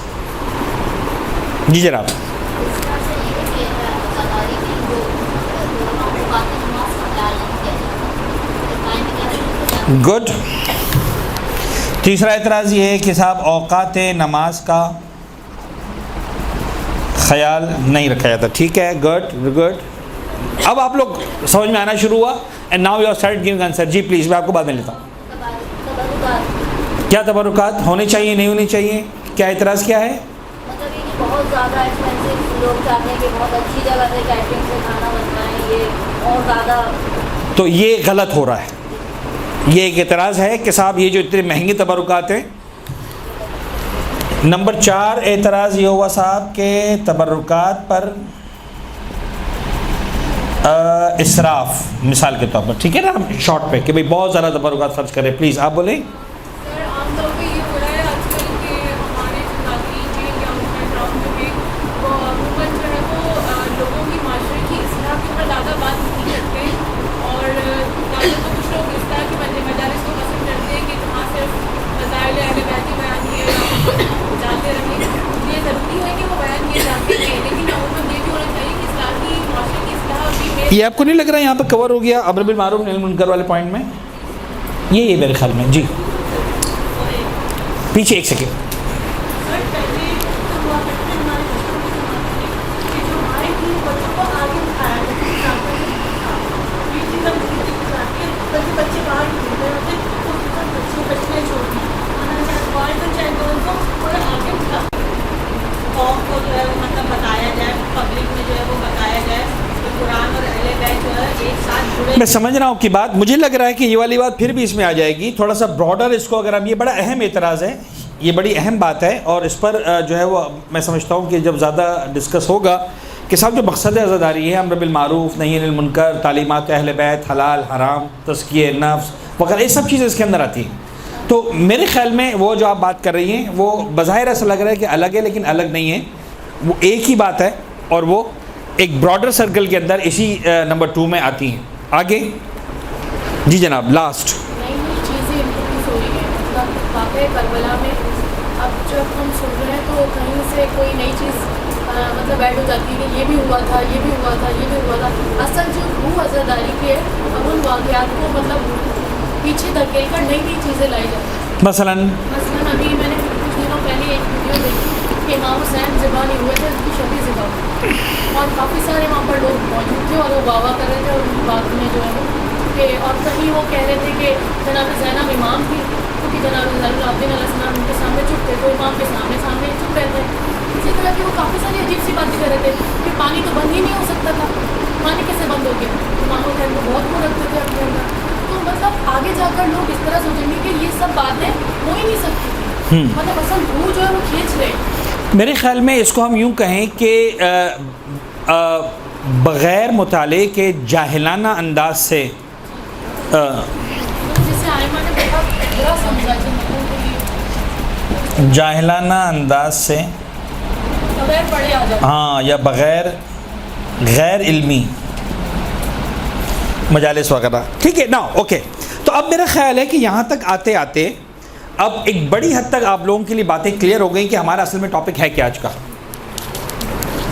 جی جناب۔ گڈ، تیسرا اعتراض یہ ہے کہ صاحب اوقات نماز کا خیال نہیں رکھا جاتا، ٹھیک ہے، گڈ گڈ۔ اب آپ لوگ سمجھ میں آنا شروع ہوا، and now you are start giving answer. جی پلیز، میں آپ کو بعد میں لیتا ہوں۔ کیا تبرکات ہونے چاہیے نہیں ہونے چاہیے؟ کیا اعتراض کیا ہے؟ مطلب یہ بہت زیادہ ایکسپینسو، لوگ چاہتے ہیں کہ بہت اچھی جگہ سے کیٹرنگ سے کھانا بنوائیں، یہ اور زیادہ، تو یہ غلط ہو رہا ہے، یہ ایک اعتراض ہے کہ صاحب یہ جو اتنے مہنگے تبرکات ہیں۔ نمبر 4 اعتراض یہ ہوا صاحب کہ تبرکات پر اسراف، مثال کے طور پر، ٹھیک ہے نا، شارٹ پہ کہ بھئی بہت زیادہ تبرکات خرچ کریں۔ پلیز آپ بولیں۔ سر عام طور پہ یہ ہو رہا ہے آج کل کہ ہمارے جماعتی میں یا گراؤنڈ میں وہ حکومت جو ہے وہ لوگوں کی معاشرے کی اصلاح کے اوپر زیادہ بات نہیں کرتے، اور زیادہ تو کچھ لوگ اس طرح کے مجالس کو پسند کرتے ہیں کہ جہاں صرف مسائل اہل بیت بیان کیے جاتے رہیں۔ یہ ضروری ہے کہ وہ بیان کیے جاتے ہیں، لیکن عموماً یہ بھی ہونا چاہیے کہ اصلاح کی معاشرے کی اصلاح بھی۔ یہ آپ کو نہیں لگ رہا ہے یہاں پہ کور ہو گیا امر بالمعروف نہی عن المنکر والے پوائنٹ میں؟ یہ میرے خیال میں۔ جی پیچھے ایک سیکنڈ، بچے باہر گھوم رہے ہوتے ہیں میں سمجھ رہا ہوں کہ بات، مجھے لگ رہا ہے کہ یہ والی بات پھر بھی اس میں آ جائے گی، تھوڑا سا براڈر اس کو اگر ہم، یہ بڑا اہم اعتراض ہے، یہ بڑی اہم بات ہے، اور اس پر جو ہے وہ میں سمجھتا ہوں کہ جب زیادہ ڈسکس ہوگا کہ صاحب جو مقصد عزاداری ہے، امر بالمعروف نہی عن المنکر، تعلیمات اہل بیت، حلال حرام، تزکیہ نفس وغیرہ، یہ سب چیزیں اس کے اندر آتی ہیں. تو میرے خیال میں وہ جو آپ بات کر رہی ہیں وہ بظاہر ایسا لگ رہا ہے کہ الگ ہے، لیکن الگ نہیں ہے، وہ ایک ہی بات ہے، اور وہ ایک براڈر سرکل کے اندر اسی نمبر 2 میں آتی ہیں. آگے جی جناب، لاسٹ. نئی نئی چیزیں انٹروڈیوس ہو رہی ہیں، مطلب واقعہ کربلا میں اب جب ہم سن رہے ہیں تو کہیں سے کوئی نئی چیز مطلب ایڈ ہو جاتی ہے کہ یہ بھی ہوا تھا، یہ بھی ہوا تھا، یہ بھی ہوا تھا. اصل جو روح عزاداری کی ہے، اب ان واقعات کو مطلب پیچھے دھکیل کر نئی نئی چیزیں لائی جاتی ہیں. مثلاً ابھی میں نے کچھ دنوں پہلے ایک ویڈیو دیکھی کہ امام حسین ذبح نہیں ہوئے تھے، ان کی شبی ذبح ہوئی، اور کافی سارے وہاں پر لوگ موجود تھے اور وہ واہ واہ کر رہے تھے، اور ان کی بات میں جو ہے وہ کہ، اور کہیں وہ کہہ رہے تھے کہ جناب زینب امام تھی کیونکہ جناب زین العابدین علیہ السلام ان کے سامنے چپ تھے، تو امام کے سامنے چپ رہتے. اسی طرح کی وہ کافی ساری عجیب سی باتیں کر رہے تھے کہ پانی تو بند ہی نہیں ہو سکتا تھا، پانی کیسے بند ہو گیا؟ امام حسین کو بہت وہ رکھتے تھے اپنے اندر. تو مطلب آگے جا کر لوگ اس طرح سوچیں گے کہ یہ سب باتیں ہو ہی نہیں سکتی تھی، مطلب اصل روح جو ہے وہ کھینچ رہے. میرے خیال میں اس کو ہم یوں کہیں کہ بغیر مطالعے کے جاہلانہ انداز سے جسے آئمہ نے بہت برا سمجھا کہ جاہلانہ انداز سے بغیر پڑھے آ جاتے. ہاں، یا بغیر غیر علمی مجالس وغیرہ. ٹھیک ہے نا، اوکے. تو اب میرا خیال ہے کہ یہاں تک آتے آتے اب ایک بڑی حد تک آپ لوگوں کے لیے باتیں کلیئر ہو گئیں کہ ہمارا اصل میں ٹاپک ہے کیا آج کا.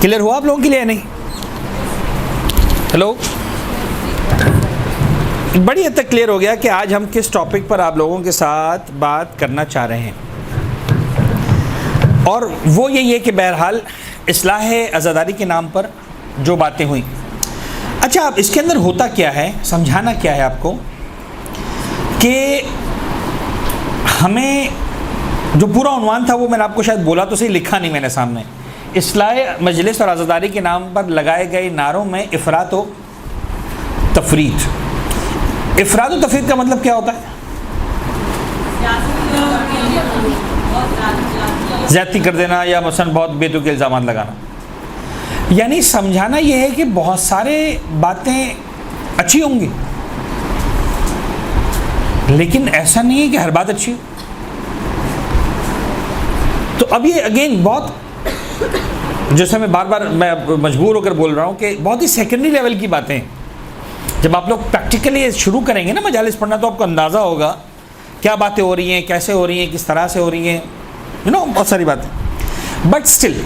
کلیئر ہوا آپ لوگوں کے لیے؟ نہیں؟ ہیلو، بڑی حد تک کلیئر ہو گیا کہ آج ہم کس ٹاپک پر آپ لوگوں کے ساتھ بات کرنا چاہ رہے ہیں، اور وہ یہی ہے کہ بہرحال اصلاح عزاداری کے نام پر جو باتیں ہوئیں. اچھا، اب اس کے اندر ہوتا کیا ہے، سمجھانا کیا ہے آپ کو کہ ہمیں جو پورا عنوان تھا وہ میں نے آپ کو شاید بولا تو صحیح، لکھا نہیں میں نے سامنے. اصلاح مجلس اور عزاداری کے نام پر لگائے گئے نعروں میں افراط و تفریط. افراط و تفریط کا مطلب کیا ہوتا ہے؟ زیادتی کر دینا، یا مثلا بہت بے تک الزامات لگانا. یعنی سمجھانا یہ ہے کہ بہت سارے باتیں اچھی ہوں گی، لیکن ایسا نہیں ہے کہ ہر بات اچھی ہو. تو اب یہ اگین بہت، جیسے میں بار بار میں مجبور ہو کر بول رہا ہوں کہ بہت ہی سیکنڈری لیول کی باتیں. جب آپ لوگ پریکٹیکلی شروع کریں گے نا مجالس پڑھنا، تو آپ کو اندازہ ہوگا کیا باتیں ہو رہی ہیں، کیسے ہو رہی ہیں، کس طرح سے ہو رہی ہیں، بہت ساری باتیں. بٹ اسٹل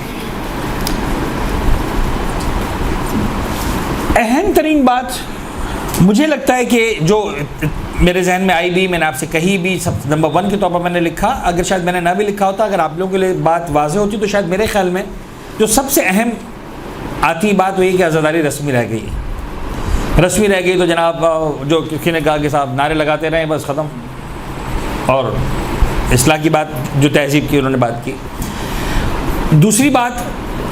اہم ترین بات مجھے لگتا ہے کہ جو میرے ذہن میں آئی بھی، میں نے آپ سے کہی بھی، سب نمبر 1 کے طور پر میں نے لکھا. اگر شاید میں نے نہ بھی لکھا ہوتا، اگر آپ لوگوں کے لیے بات واضح ہوتی، تو شاید میرے خیال میں جو سب سے اہم آتی بات وہ یہ کہ عزاداری رسمی رہ گئی. رسمی رہ گئی تو جناب جو کسی نے کہا کہ صاحب نعرے لگاتے رہیں بس ختم، اور اصلاح کی بات جو تہذیب کی انہوں نے بات کی. دوسری بات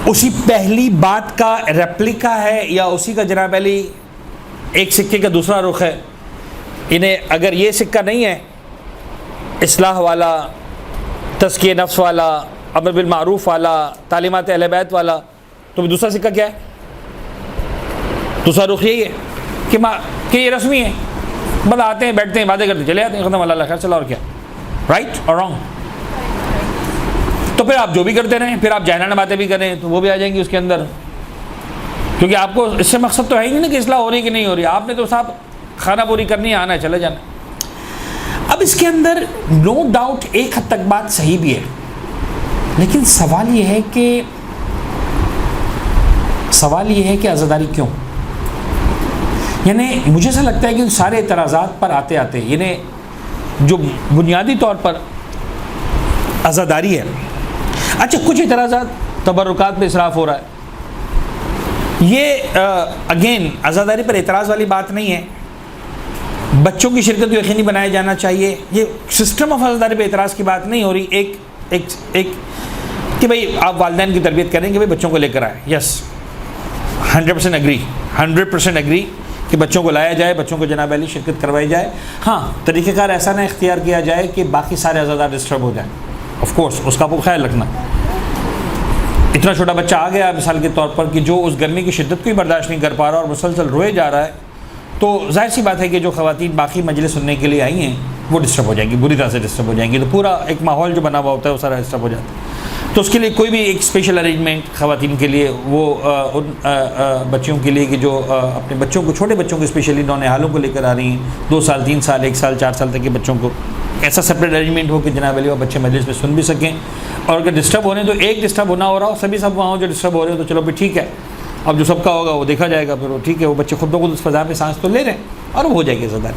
اسی پہلی بات کا ریپلیکا ہے، یا اسی کا جناب علی ایک سکے کا دوسرا رخ ہے. انہیں اگر یہ سکہ نہیں ہے اصلاح والا، تزکیہ نفس والا، امر بالمعروف والا، تعلیمات اہل بیت والا، تو دوسرا سکہ کیا ہے؟ دوسرا رخ یہی ہے کہ یہ رسمی ہے، بس آتے ہیں بیٹھتے ہیں باتیں کرتے چلے آتے ہیں، ختم، اللہ خیر چلا، اور کیا، رائٹ اور رانگ. تو پھر آپ جو بھی کرتے رہیں، پھر آپ جاہلانہ باتیں بھی کریں تو وہ بھی آ جائیں گی اس کے اندر، کیونکہ آپ کو اس سے مقصد تو ہے ہی نہیں کہ اصلاح ہو رہی کہ نہیں ہو رہی، آپ نے تو صاحب کھانا پوری کرنی ہے، آنا ہے، چلے جانا. اب اس کے اندر نو ڈاؤٹ ایک حد تک بات صحیح بھی ہے، لیکن سوال یہ ہے کہ عزاداری کیوں؟ یعنی مجھے ایسا لگتا ہے کہ ان سارے اعتراضات پر آتے آتے یعنی جو بنیادی طور پر عزاداری ہے. اچھا، کچھ اعتراضات تبرکات پہ اسراف ہو رہا ہے، یہ اگین عزاداری پر اعتراض والی بات نہیں ہے. بچوں کی شرکت کو یقینی بنایا جانا چاہیے، یہ سسٹم آف عزاداری پہ اعتراض کی بات نہیں ہو رہی. ایک کہ بھئی آپ والدین کی تربیت کریں کہ بھئی بچوں کو لے کر آئیں، یس 100% اگری کہ بچوں کو لایا جائے, بچوں کو جناب علی شرکت کروائی جائے. ہاں طریقہ کار ایسا نہ اختیار کیا جائے کہ باقی سارے عزادار ڈسٹرب ہو جائیں. آف کورس اس کا آپ کو خیال رکھنا. اتنا چھوٹا بچہ آ گیا مثال کے طور پر کہ جو اس گرمی کی شدت کو ہی برداشت نہیں کر پا رہا اور مسلسل روئے جا رہا ہے, تو ظاہر سی بات ہے کہ جو خواتین باقی مجلس سننے کے لیے آئی ہیں وہ ڈسٹرب ہو جائیں گی, بری طرح سے ڈسٹرب ہو جائیں گی. تو پورا ایک ماحول جو بنا ہوا ہوتا ہے وہ سارا ڈسٹرب ہو جاتا ہے. تو اس کے لیے کوئی بھی ایک اسپیشل ارینجمنٹ خواتین کے لیے, وہ ان بچیوں کے لیے کہ جو اپنے بچوں کو, چھوٹے بچوں کو اسپیشلی نونہالوں کو لے کر آ رہی ہیں, 2 سال 3 سال 1 سال 4 سال تک کے بچوں کو, ایسا سپریٹ ارینجمنٹ ہو کہ جناب علی وہ بچے مجلس میں سن بھی سکیں. اور اگر ڈسٹرب ہو رہے ہیں تو ایک ڈسٹرب ہونا ہو رہا ہو, سبھی سب وہاں ہو جو ڈسٹرب ہو رہے ہیں تو چلو پھر ٹھیک ہے, اب جو سب کا ہوگا وہ دیکھا جائے گا, پھر وہ ٹھیک ہے, وہ بچے خود بخود اس فضا میں سانس تو لے رہے ہیں اور وہ ہو جائے گی زیادہ.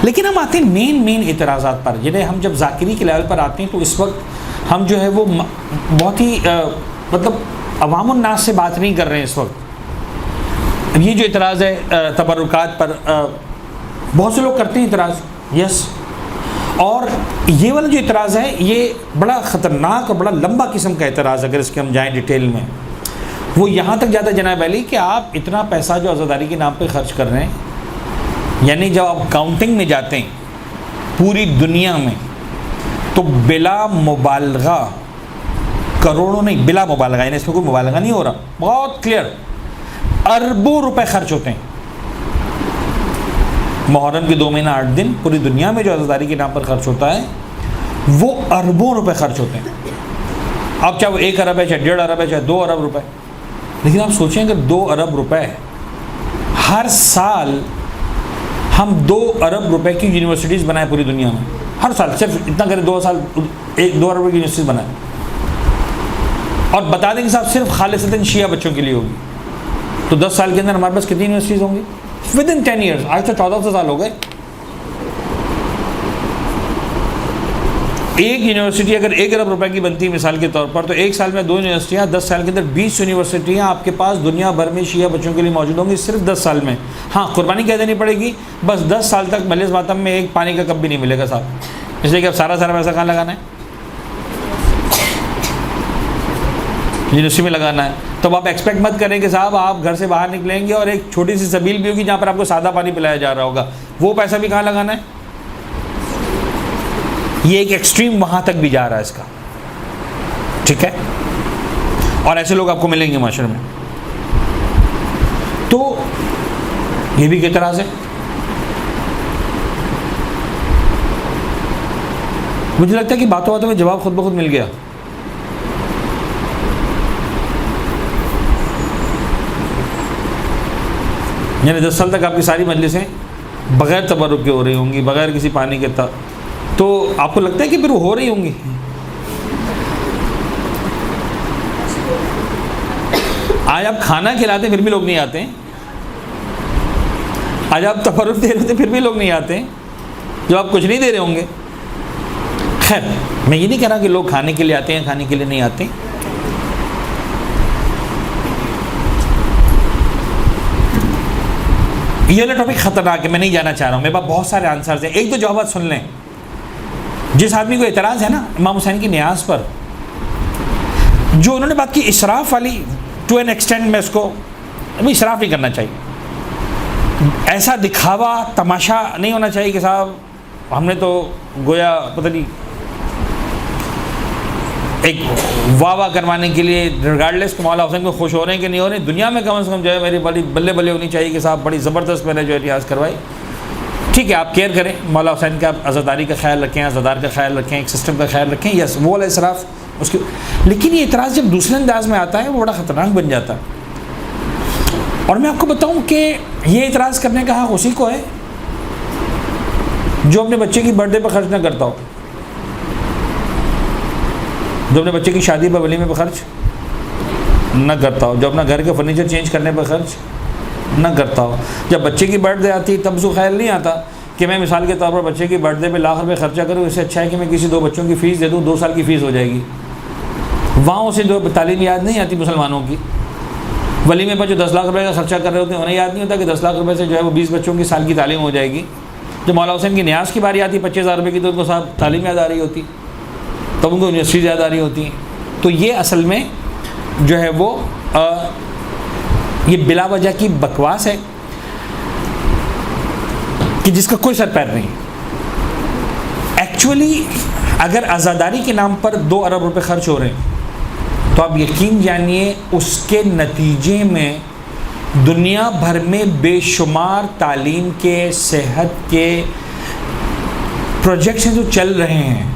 لیکن ہم آتے ہیں مین اعتراضات پر, جنہیں ہم جب ذاکری کے لیول پر آتے ہیں تو اس وقت ہم جو ہے وہ بہت ہی مطلب عوام الناس سے بات نہیں کر رہے ہیں اس وقت. یہ جو اعتراض ہے تبرکات پر, بہت سے لوگ کرتے ہیں اعتراض, یس, اور یہ والا جو اعتراض ہے یہ بڑا خطرناک اور بڑا لمبا قسم کا اعتراض, اگر اس کے ہم جائیں ڈیٹیل میں. وہ یہاں تک جاتا ہے جناب علی کہ آپ اتنا پیسہ جو عزاداری کے نام پہ خرچ کر رہے ہیں, یعنی جب آپ کاؤنٹنگ میں جاتے ہیں پوری دنیا میں تو بلا مبالغہ کروڑوں نہیں, بلا مبالغہ, یعنی اس میں کوئی مبالغہ نہیں ہو رہا, بہت کلیئر, اربوں روپے خرچ ہوتے ہیں. محرم کے 2 مہینہ 8 دن پوری دنیا میں جو عزاداری کے نام پر خرچ ہوتا ہے وہ اربوں روپے خرچ ہوتے ہیں. اب چاہے وہ 1 ارب ہے, چاہے 1.5 ارب ہے, چاہے 2 ارب روپے. لیکن آپ سوچیں کہ 2 ارب روپے ہر سال ہم 2 ارب روپے کی یونیورسٹیز بنائیں پوری دنیا میں, ہر سال صرف اتنا کریں 2 سال 2 ارب کی یونیورسٹیز بنائیں, اور بتا دیں کہ صاحب صرف خالصتاً شیعہ بچوں کے لیے ہوگی, تو 10 سال کے اندر ہمارے پاس کتنی یونیورسٹیز ہوں گی ود ان 10 ایئرس. آج تو 1400 سال ہو گئے. ایک یونیورسٹی اگر 1 ارب روپے کی بنتی ہے مثال کے طور پر, تو 1 سال میں 2 یونیورسٹیاں, 10 سال کے اندر 20 یونیورسٹیاں آپ کے پاس دنیا بھر میں شیعہ بچوں کے لیے موجود ہوں گی صرف 10 سال میں. ہاں قربانی کہہ دینی پڑے گی, بس 10 سال تک مجلس ماتم میں ایک پانی کا کپ بھی نہیں ملے گا صاحب, اس لیے کہ اب سارا پیسہ کہاں لگانا ہے, یونیورسٹی میں لگانا ہے. تو آپ ایکسپیکٹ مت کریں کہ صاحب آپ گھر سے باہر نکلیں گے اور ایک چھوٹی سی سبیل بھی ہوگی جہاں پر آپ کو سادہ پانی پلایا جا رہا ہوگا, وہ پیسہ بھی کہاں لگانا ہے. یہ ایک ایکسٹریم وہاں تک بھی جا رہا ہے اس کا, ٹھیک ہے, اور ایسے لوگ آپ کو ملیں گے معاشرے میں. تو یہ بھی ایک اعتراض ہے. مجھے لگتا ہے کہ باتوں میں جواب خود بخود مل گیا. یعنی 10 سال تک آپ کی ساری مجلسیں بغیر تبرک کے ہو رہی ہوں گی, بغیر کسی پانی کے تو آپ کو لگتا ہے کہ پھر وہ ہو رہی ہوں گی. آج آپ کھانا کھلاتے پھر بھی لوگ نہیں آتے ہیں, آج آپ تبرک دے رہے ہوتے پھر بھی لوگ نہیں آتے ہیں, جو آپ کچھ نہیں دے رہے ہوں گے. خیر میں یہ نہیں کہہ رہا کہ لوگ کھانے کے لیے آتے ہیں, کھانے کے لیے نہیں آتے. یہ والا ٹاپک خطرناک ہے, میں نہیں جانا چاہ رہا ہوں, میرے پاس بہت سارے آنسرز ہیں. ایک دو جوابات سن لیں. جس آدمی کو اعتراض ہے نا امام حسین کی نیاز پر, جو انہوں نے بات کی اسراف والی, ٹو این ایکسٹینٹ میں اس کو اسراف نہیں کرنا چاہیے. ایسا دکھاوا تماشا نہیں ہونا چاہیے کہ صاحب ہم نے تو گویا پتہ نہیں ایک واہ واہ کروانے کے لیے ریگارڈلیس کہ مولا حسین کو خوش ہو رہے ہیں کہ نہیں ہو رہے ہیں, دنیا میں کم سے کم جو ہے میری بڑی بلے بلے ہونی چاہیے کہ صاحب بڑی زبردست میں نے جو ریاض کروائی. ٹھیک ہے آپ کیئر کریں, مولا حسین کا عزاداری کا خیال رکھیں, عزادار کا خیال رکھیں, ایک سسٹم کا خیال رکھیں, یس وہ والا اسراف اس کے. لیکن یہ اعتراض جب دوسرے انداز میں آتا ہے وہ بڑا خطرناک بن جاتا ہے. اور میں آپ کو بتاؤں کہ یہ اعتراض کرنے کا حق اسی کو ہے جو اپنے بچے کی برتھ ڈے پر خرچ نہ کرتا ہو, جو اپنے بچے کی شادی پر ولیمے پہ خرچ نہ کرتا ہو, جو اپنا گھر کے فرنیچر چینج کرنے پہ خرچ نہ کرتا ہو. جب بچے کی برتھ ڈے آتی تب اس کو خیال نہیں آتا کہ میں مثال کے طور پر بچے کی برتھ ڈے پہ لاکھ روپے خرچہ کروں, اس سے اچھا ہے کہ میں کسی 2 بچوں کی فیس دے دوں, 2 سال کی فیس ہو جائے گی. وہاں اسے جو تعلیم یاد نہیں آتی مسلمانوں کی, ولیمے پر جو 10 لاکھ روپے کا خرچہ کر رہے ہوتے ہیں انہیں یاد نہیں ہوتا کہ 10 لاکھ روپے سے جو ہے وہ 20 بچوں کی سال کی تعلیم ہو جائے گی. جو مولا حسین کی نیاز کی باری آتی 25,000 روپے کی, تو ان کو صاحب تعلیم یاد آ رہی ہوتی, تب ان کو یونیورسٹیز یاد آ رہی ہوتی ہیں. تو یہ اصل میں جو ہے وہ یہ بلا وجہ کی بکواس ہے. کہ جس کا کوئی سر پیر نہیں. ایکچولی اگر عزاداری کے نام پر 2 ارب روپے خرچ ہو رہے ہیں تو آپ یقین جانیے اس کے نتیجے میں دنیا بھر میں بے شمار تعلیم کے، صحت کے پروجیکٹس ہیں جو چل رہے ہیں.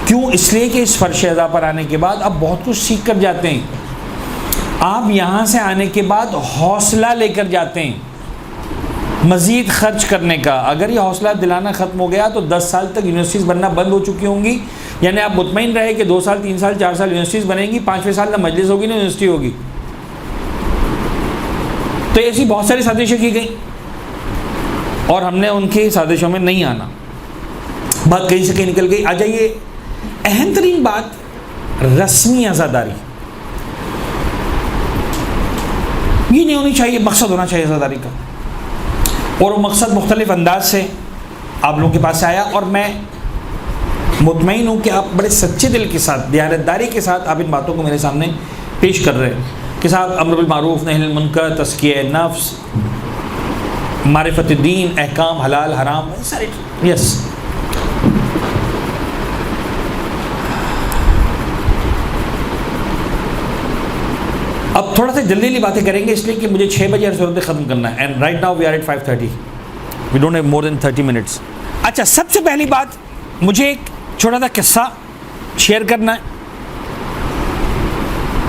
کیوں؟ اس لیے کہ اس فرش اعضاء پر آنے کے بعد آپ بہت کچھ سیکھ کر جاتے ہیں. آپ یہاں سے آنے کے بعد حوصلہ لے کر جاتے ہیں مزید خرچ کرنے کا. اگر یہ حوصلہ دلانا ختم ہو گیا تو 10 سال تک یونیورسٹیز بننا بند ہو چکی ہوں گی. یعنی آپ مطمئن رہے کہ 2 سال 3 سال 4 سال یونیورسٹیز بنیں گی، 5ویں سال نہ مجلس ہوگی نہ یونیورسٹی ہوگی. تو ایسی بہت ساری سازشیں کی گئیں اور ہم نے ان کی سازشوں میں نہیں آنا. بات کہیں سے کہیں نکل گئی. آ جائیے اہم ترین بات، رسمی عزاداری. یہ نہیں ہونی چاہیے، مقصد ہونا چاہیے عزاداری کا. اور وہ مقصد مختلف انداز سے آپ لوگوں کے پاس سے آیا، اور میں مطمئن ہوں کہ آپ بڑے سچے دل کے ساتھ، دیانتداری کے ساتھ آپ ان باتوں کو میرے سامنے پیش کر رہے ہیں کہ صاحب امر بالمعروف نہی عن المنکر، تزکیہ نفس، معرفت الدین، احکام حلال حرام، سارے. یس اب تھوڑا سا جلدی باتیں کریں گے اس لیے کہ مجھے 6 بجے ہر صورت ختم کرنا ہے. And right now we are at 5:30. We don't have more than 30 minutes. اچھا، سب سے پہلی بات مجھے ایک چھوٹا سا قصہ شیئر کرنا ہے.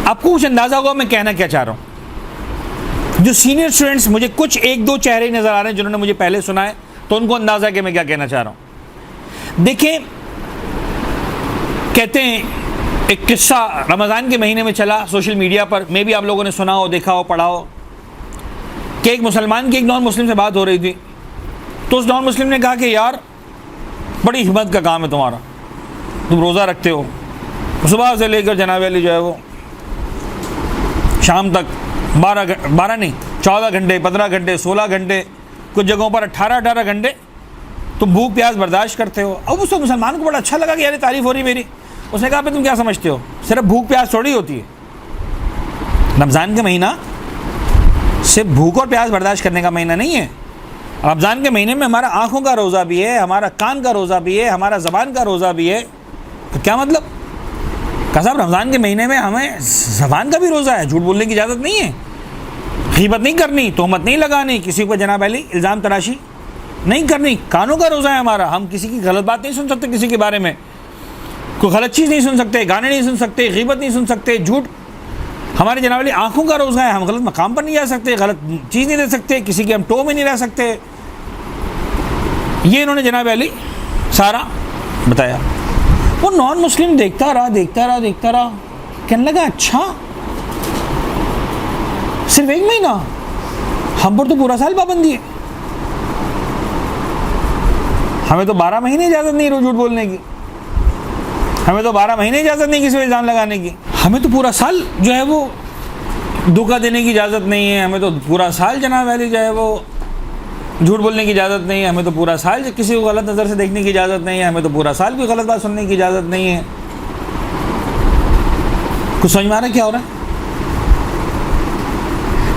آپ کو کچھ اندازہ ہوگا میں کہنا کیا چاہ رہا ہوں. جو سینئر اسٹوڈنٹس، مجھے کچھ 1-2 چہرے نظر آ رہے ہیں جنہوں نے مجھے پہلے سنا ہے، تو ان کو اندازہ ہے کہ میں کیا کہنا چاہ رہا ہوں. دیکھیں، کہتے ہیں ایک قصہ رمضان کے مہینے میں چلا سوشل میڈیا پر، میں بھی آپ لوگوں نے سنا ہو، دیکھا ہو، پڑھا ہو، کہ ایک مسلمان کی ایک نان مسلم سے بات ہو رہی تھی. تو اس نان مسلم نے کہا کہ یار بڑی ہمت کا کام ہے تمہارا، تم روزہ رکھتے ہو، صبح سے لے کر جناب علی جو ہے وہ شام تک 14 گھنٹے 15 گھنٹے 16 گھنٹے، کچھ جگہوں پر 18 گھنٹے تم بھوک پیاس برداشت کرتے ہو. اب اس مسلمان کو بڑا اچھا لگا کہ یار تعریف ہو رہی میری. اس نے کہا پہ تم کیا سمجھتے ہو، صرف بھوک پیاس تھوڑی ہوتی ہے. رمضان کا مہینہ صرف بھوک اور پیاس برداشت کرنے کا مہینہ نہیں ہے. رمضان کے مہینے میں ہمارا آنکھوں کا روزہ بھی ہے، ہمارا کان کا روزہ بھی ہے، ہمارا زبان کا روزہ بھی ہے. تو کیا مطلب؟ کہ صاحب رمضان کے مہینے میں ہمیں زبان کا بھی روزہ ہے، جھوٹ بولنے کی اجازت نہیں ہے، غیبت نہیں کرنی، تہمت نہیں لگانی، کسی کو جناب علی الزام تراشی نہیں کرنی. کانوں کا روزہ ہے ہمارا، ہم کسی کی غلط بات نہیں سن سکتے، کسی کے بارے میں کوئی غلط چیز نہیں سن سکتے، گانے نہیں سن سکتے، غیبت نہیں سن سکتے، جھوٹ. ہمارے جناب علی آنکھوں کا روزہ ہے، ہم غلط مقام پر نہیں جا سکتے، غلط چیز نہیں دے سکتے، کسی کے ہم ٹو میں نہیں رہ سکتے. یہ انہوں نے جناب علی سارا بتایا. وہ نان مسلم دیکھتا رہا، کہنے لگا اچھا صرف 1 مہینہ، ہم پر تو پورا سال پابندی ہے، ہمیں تو 12 مہینے اجازت نہیں جھوٹ بولنے کی، ہمیں تو 12 مہینے اجازت نہیں کسی کو الزام لگانے کی، ہمیں تو پورا سال جو ہے وہ دھوکہ دینے کی اجازت نہیں ہے، ہمیں تو پورا سال جناب علی جو ہے وہ جھوٹ بولنے کی اجازت نہیں ہے، ہمیں تو پورا سال کسی کو غلط نظر سے دیکھنے کی اجازت نہیں ہے، ہمیں تو پورا سال کوئی غلط بات سننے کی اجازت نہیں ہے. کچھ سمجھ میں آ رہا ہے کیا ہو رہا ہے؟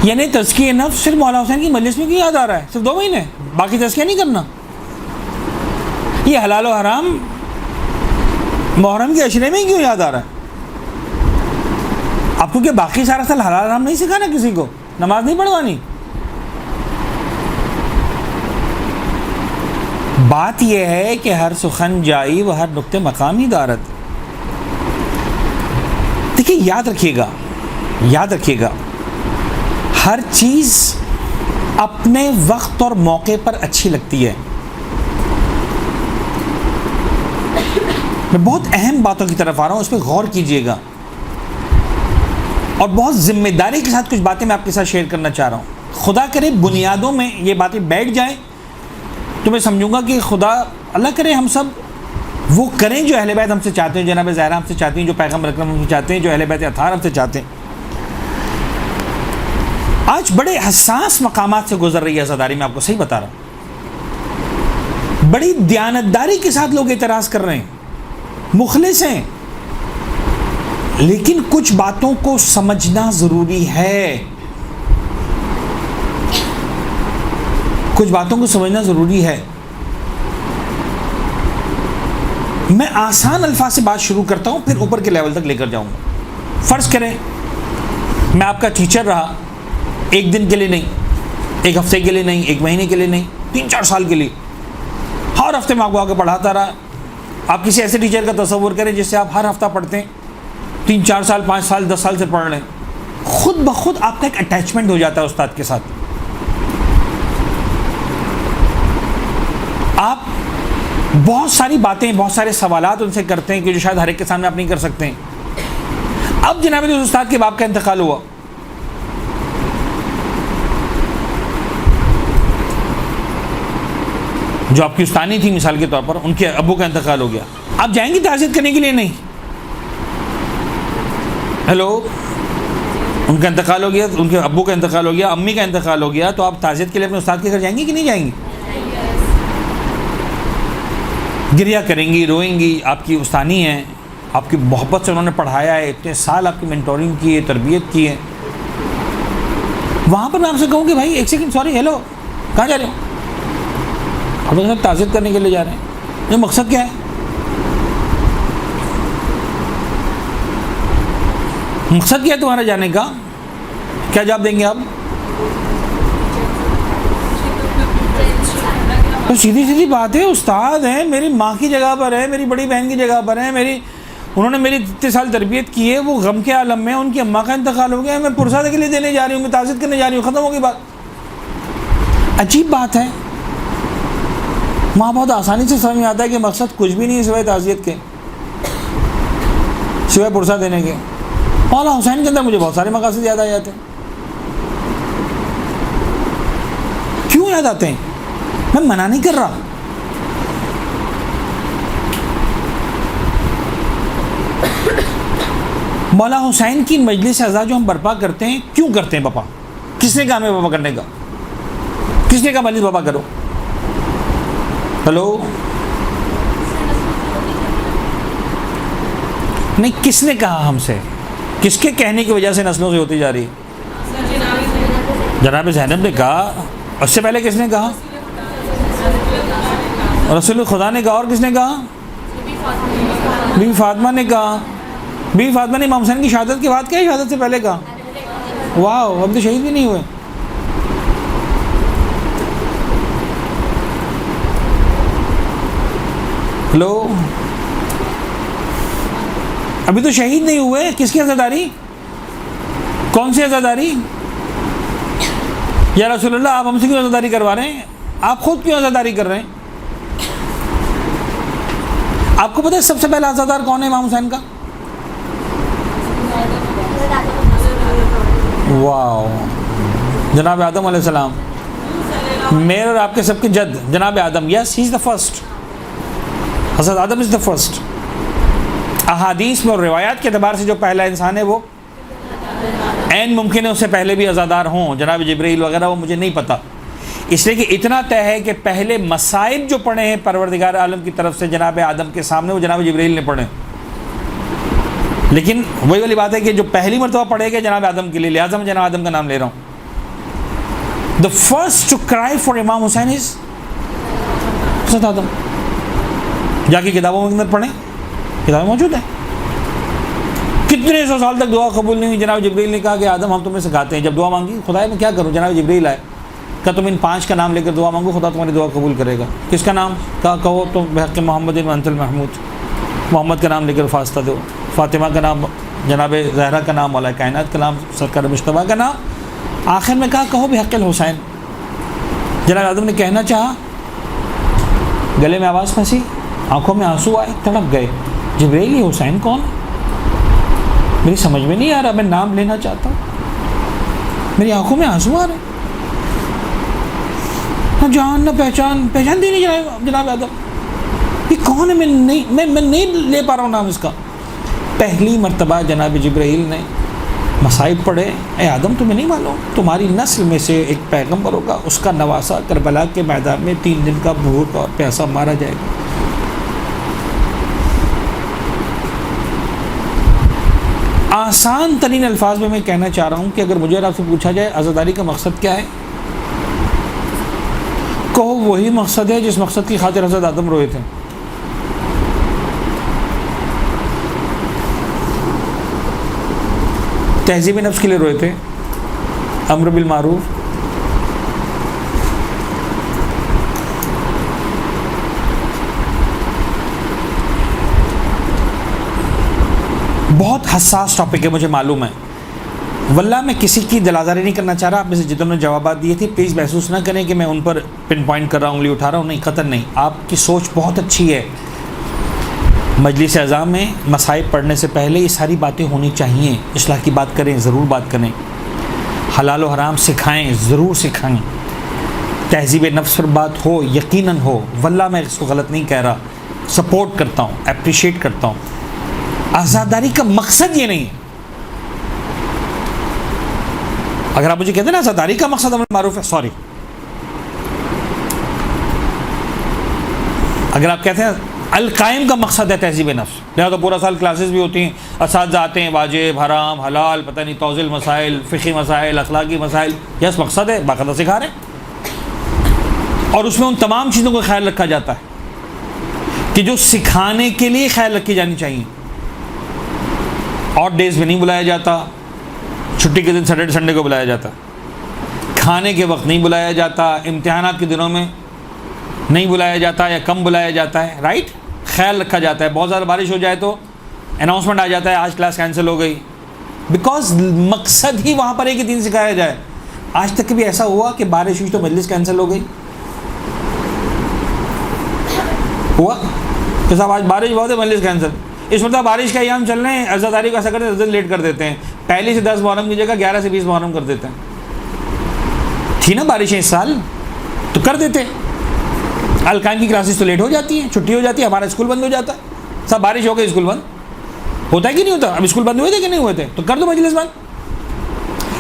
یعنی تزکیہ نفس صرف مولانا حسین کی مجلس میں کیوں یاد آ رہا ہے؟ صرف 2 مہینے باقی تزکیہ نہیں کرنا. یہ حلال و حرام محرم کے عشرے میں کیوں یاد آ رہا ہے؟ آپ کو کیا باقی سارا سال حلال حرام نہیں سکھانا کسی کو؟ نماز نہیں پڑھوانی؟ بات یہ ہے کہ ہر سخن جائی و ہر نقطے مقامی دارت. دیکھیے یاد رکھیے گا ہر چیز اپنے وقت اور موقع پر اچھی لگتی ہے. میں بہت اہم باتوں کی طرف آ رہا ہوں، اس پہ غور کیجئے گا، اور بہت ذمہ داری کے ساتھ کچھ باتیں میں آپ کے ساتھ شیئر کرنا چاہ رہا ہوں. خدا کرے بنیادوں میں یہ باتیں بیٹھ جائیں تو میں سمجھوں گا کہ خدا اللہ کرے ہم سب وہ کریں جو اہل بیت ہم سے چاہتے ہیں، جناب زہرا ہم سے چاہتی ہیں، جو پیغمبر اکرم ہم سے چاہتے ہیں، جو اہل بیت اطہار ہم سے چاہتے ہیں. آج بڑے حساس مقامات سے گزر رہی ہے عزاداری، میں آپ کو صحیح بتا رہا ہوں. بڑی دیانتداری کے ساتھ لوگ اعتراض کر رہے ہیں، مخلص ہیں، لیکن کچھ باتوں کو سمجھنا ضروری ہے. کچھ باتوں کو سمجھنا ضروری ہے. میں آسان الفاظ سے بات شروع کرتا ہوں، پھر اوپر کے لیول تک لے کر جاؤں گا. فرض کریں میں آپ کا ٹیچر رہا، ایک دن کے لیے نہیں، ایک ہفتے کے لیے نہیں، ایک مہینے کے لیے نہیں، 3-4 سال کے لیے. ہر ہفتے میں آپ کو آ کے پڑھاتا رہا. آپ کسی ایسے ٹیچر کا تصور کریں جس سے آپ ہر ہفتہ پڑھتے ہیں، 3-4 سال 5 سال 10 سال سے پڑھ رہے ہیں. خود بخود آپ کا ایک اٹیچمنٹ ہو جاتا ہے استاد کے ساتھ. آپ بہت ساری باتیں، بہت سارے سوالات ان سے کرتے ہیں کہ جو شاید ہر ایک کے سامنے آپ نہیں کر سکتے ہیں. اب جناب اس استاد کے باپ کا انتقال ہوا، جو آپ کی استانی تھی مثال کے طور پر، ان کے ابو کا انتقال ہو گیا. آپ جائیں گی تعزیت کرنے کے لیے؟ نہیں. ہیلو، ان کا انتقال ہو گیا، ان کے ابو کا انتقال ہو گیا، امی کا انتقال ہو گیا، تو آپ تعزیت کے لیے اپنے استاد کے گھر جائیں گی کہ نہیں جائیں گی؟ گریہ کریں گی، روئیں گی. آپ کی استانی ہیں، آپ کی محبت سے انہوں نے پڑھایا ہے، اتنے سال آپ کی مینٹورنگ کی ہے، تربیت کی ہے. وہاں پر میں آپ سے کہوں کہ بھائی ایک سیکنڈ، سوری، ہیلو، کہاں جا رہے ہو؟ آپ صاحب تعزیت کرنے کے لیے جا رہے ہیں. یہ مقصد کیا ہے؟ مقصد کیا ہے تمہارا جانے کا؟ کیا جواب دیں گے آپ؟ تو سیدھی سیدھی بات ہے، استاد ہیں، میری ماں کی جگہ پر ہے، میری بڑی بہن کی جگہ پر ہے، انہوں نے میری اتنے سال تربیت کی ہے، وہ غم کے عالم میں، ان کی اماں کا انتقال ہو گیا، میں پرساد کے لیے دینے جا رہی ہوں، میں تعزیت کرنے جا رہی ہوں، ختم ہو گئی بات. عجیب بات ہے. وہاں بہت آسانی سے سمجھ میں آتا ہے کہ مقصد کچھ بھی نہیں ہے سوائے تعزیت کے، سوائے پرسہ دینے کے. مولانا حسین کے اندر مجھے بہت سارے مقاصد یاد آ جاتے ہیں. کیوں یاد آتے ہیں؟ میں منع نہیں کر رہا. مولانا حسین کی مجلس اعزا جو ہم برپا کرتے ہیں، کیوں کرتے ہیں پاپا؟ کس نے کہا ہمیں برپا کرنے کا؟ کس نے کہا مجلس برپا کرو؟ ہلو، نہیں، کس نے کہا ہم سے؟ کس کے کہنے کی وجہ سے نسلوں سے ہوتی جا رہی ہے؟ جناب زینب نے کہا. اس سے پہلے کس نے کہا؟ رسول خدا نے کہا. اور کس نے کہا؟ بی فاطمہ نے کہا. بی فاطمہ نے امام حسین کی شہادت کے بعد کیا شہادت سے پہلے کہا؟ واو، اب تو شہید بھی نہیں ہوئے. ہلو، ابھی تو شہید نہیں ہوئے. کس کی عزاداری؟ کون سی عزاداری؟ یا رسول اللہ آپ ہم سے کیوں عزاداری کروا رہے ہیں؟ آپ خود کیوں عزاداری کر رہے ہیں؟ آپ کو پتہ ہے سب سے پہلا عزادار کون ہے امام حسین کا؟ واو، جناب آدم علیہ السلام. میرے اور آپ کے سب کے جد جناب آدم. یس، ہی از دا فرسٹ. حضرت آدم از دا فرسٹ. احادیث میں اور روایات کے اعتبار سے جو پہلا انسان ہے وہ عین ممکن ہے اس سے پہلے بھی عزادار ہوں، جناب جبرائیل وغیرہ، وہ مجھے نہیں پتہ. اس لیے کہ اتنا طے ہے کہ پہلے مصائب جو پڑھے ہیں پروردگار عالم کی طرف سے جناب آدم کے سامنے، وہ جناب جبرائیل نے پڑھے. لیکن وہی والی بات ہے کہ جو پہلی مرتبہ پڑھے گا جناب آدم کے لیے، لہٰذا میں جناب آدم کا نام لے رہا ہوں. The first to cry for امام حسین is حضرت آدم. جا کے کتابوں کے اندر پڑھیں، کتابیں موجود ہیں. کتنے سو سال تک دعا قبول نہیں ہوئی. جناب جبرائیل نے کہا کہ آدم ہم تمہیں سکھاتے ہیں. جب دعا مانگی، خدا میں کیا کروں؟ جناب جبرائیل آئے، کہا تم ان 5 کا نام لے کر دعا مانگو، خدا تمہاری دعا قبول کرے گا. کس کا نام؟ کہا کہو تم بحق محمد انت المحمود، محمد کا نام لے کر فاستہ دو. فاطمہ کا نام، جناب زہرا کا نام، مولا کائنات کا نام، سرکار مجتبیٰ کا نام. آخر میں کہا کہو بحق الحسین. جناب آدم نے کہنا چاہا، گلے میں آواز پھنسی، آنکھوں میں آنسو آئے، تڑپ گئے. جبرائیل یہ حسین کون؟ میری سمجھ میں نہیں آ رہا، میں نام لینا چاہتا ہوں، میری آنکھوں میں آنسو آ رہے، نہ جان نہ پہچان دی نہیں جناب آدم. یہ کون ہے؟ میں نہیں لے پا رہا ہوں نام اس کا. پہلی مرتبہ جناب جبرائیل نے مصائب پڑھے. اے آدم تمہیں نہیں معلوم تمہاری نسل میں سے ایک پیغمبر ہوگا، اس کا نواسا کربلا کے میدان میں 3 دن کا بھوک اور پیاسا مارا جائے گا. آسان ترین الفاظ میں کہنا چاہ رہا ہوں کہ اگر مجھے آپ سے پوچھا جائے عزاداری کا مقصد کیا ہے، وہی مقصد ہے جس مقصد کی خاطر حضرت آدم روئے تھے. تہذیب نفس کے لیے روئے تھے, امر بالمعروف, بہت حساس ٹاپک ہے مجھے معلوم ہے, واللہ میں کسی کی دل آزاری نہیں کرنا چاہ رہا. آپ میں سے جتنوں نے جوابات دیے تھے پلیز محسوس نہ کریں کہ میں ان پر پن پوائنٹ کر رہا ہوں, انگلی اٹھا رہا ہوں, نہیں, قطعاً نہیں. آپ کی سوچ بہت اچھی ہے. مجلس اعضاء میں مصائب پڑھنے سے پہلے یہ ساری باتیں ہونی چاہیے. اصلاح کی بات کریں, ضرور بات کریں. حلال و حرام سکھائیں, ضرور سکھائیں. تہذیب نفس پر بات ہو, یقیناً ہو. واللہ میں اس کو غلط نہیں کہہ رہا, سپورٹ کرتا ہوں, اپریشیٹ کرتا ہوں. آزاداری کا مقصد یہ نہیں ہے. اگر آپ مجھے کہتے ہیں نا آزاداری کا مقصد امر معروف ہے, سوری. اگر آپ کہتے ہیں القائم کا مقصد ہے تہذیب نفس, لہٰذا پورا سال کلاسز بھی ہوتی ہیں, اساتذہ آتے ہیں, واجب حرام حلال پتہ نہیں توزیل مسائل, فقہی مسائل, اخلاقی مسائل, یس مقصد ہے, باقاعدہ سکھا رہے ہیں. اور اس میں ان تمام چیزوں کا خیال رکھا جاتا ہے کہ جو سکھانے کے لیے خیال رکھی جانی چاہیے. اور ڈیز میں نہیں بلایا جاتا, چھٹی کے دن سیٹرڈے سنڈے کو بلایا جاتا, کھانے کے وقت نہیں بلایا جاتا, امتحانات کے دنوں میں نہیں بلایا جاتا یا کم بلایا جاتا ہے, رائٹ. خیال رکھا جاتا ہے. بہت زیادہ بارش ہو جائے تو اناؤنسمنٹ آ جاتا ہے آج کلاس کینسل ہو گئی, بیکاز مقصد ہی وہاں پر ہے کہ دین سکھایا جائے. آج تک بھی ایسا ہوا کہ بارش ہوئی تو مجلس کینسل ہو گئی؟ ہوا کہ صاحب آج بارش بہت ہے مجلس کینسل. اس وقت بارش کا ایام چل رہے ہیں, عزاداری کو ایسا کرتے ہیں لیٹ کر دیتے ہیں, پہلی سے 10 محرم کی جگہ 11 سے 20 محرم کر دیتے ہیں. تھی نا بارشیں اس سال تو کر دیتے. القائم کی کلاسز تو لیٹ ہو جاتی ہیں, چھٹی ہو جاتی ہے, ہمارا اسکول بند ہو جاتا ہے. سب بارش ہو گئی اسکول بند ہوتا ہے کہ نہیں ہوتا؟ اب اسکول بند ہوئے تھے کہ نہیں ہوئے تھے؟ تو کر دو مجلس بند.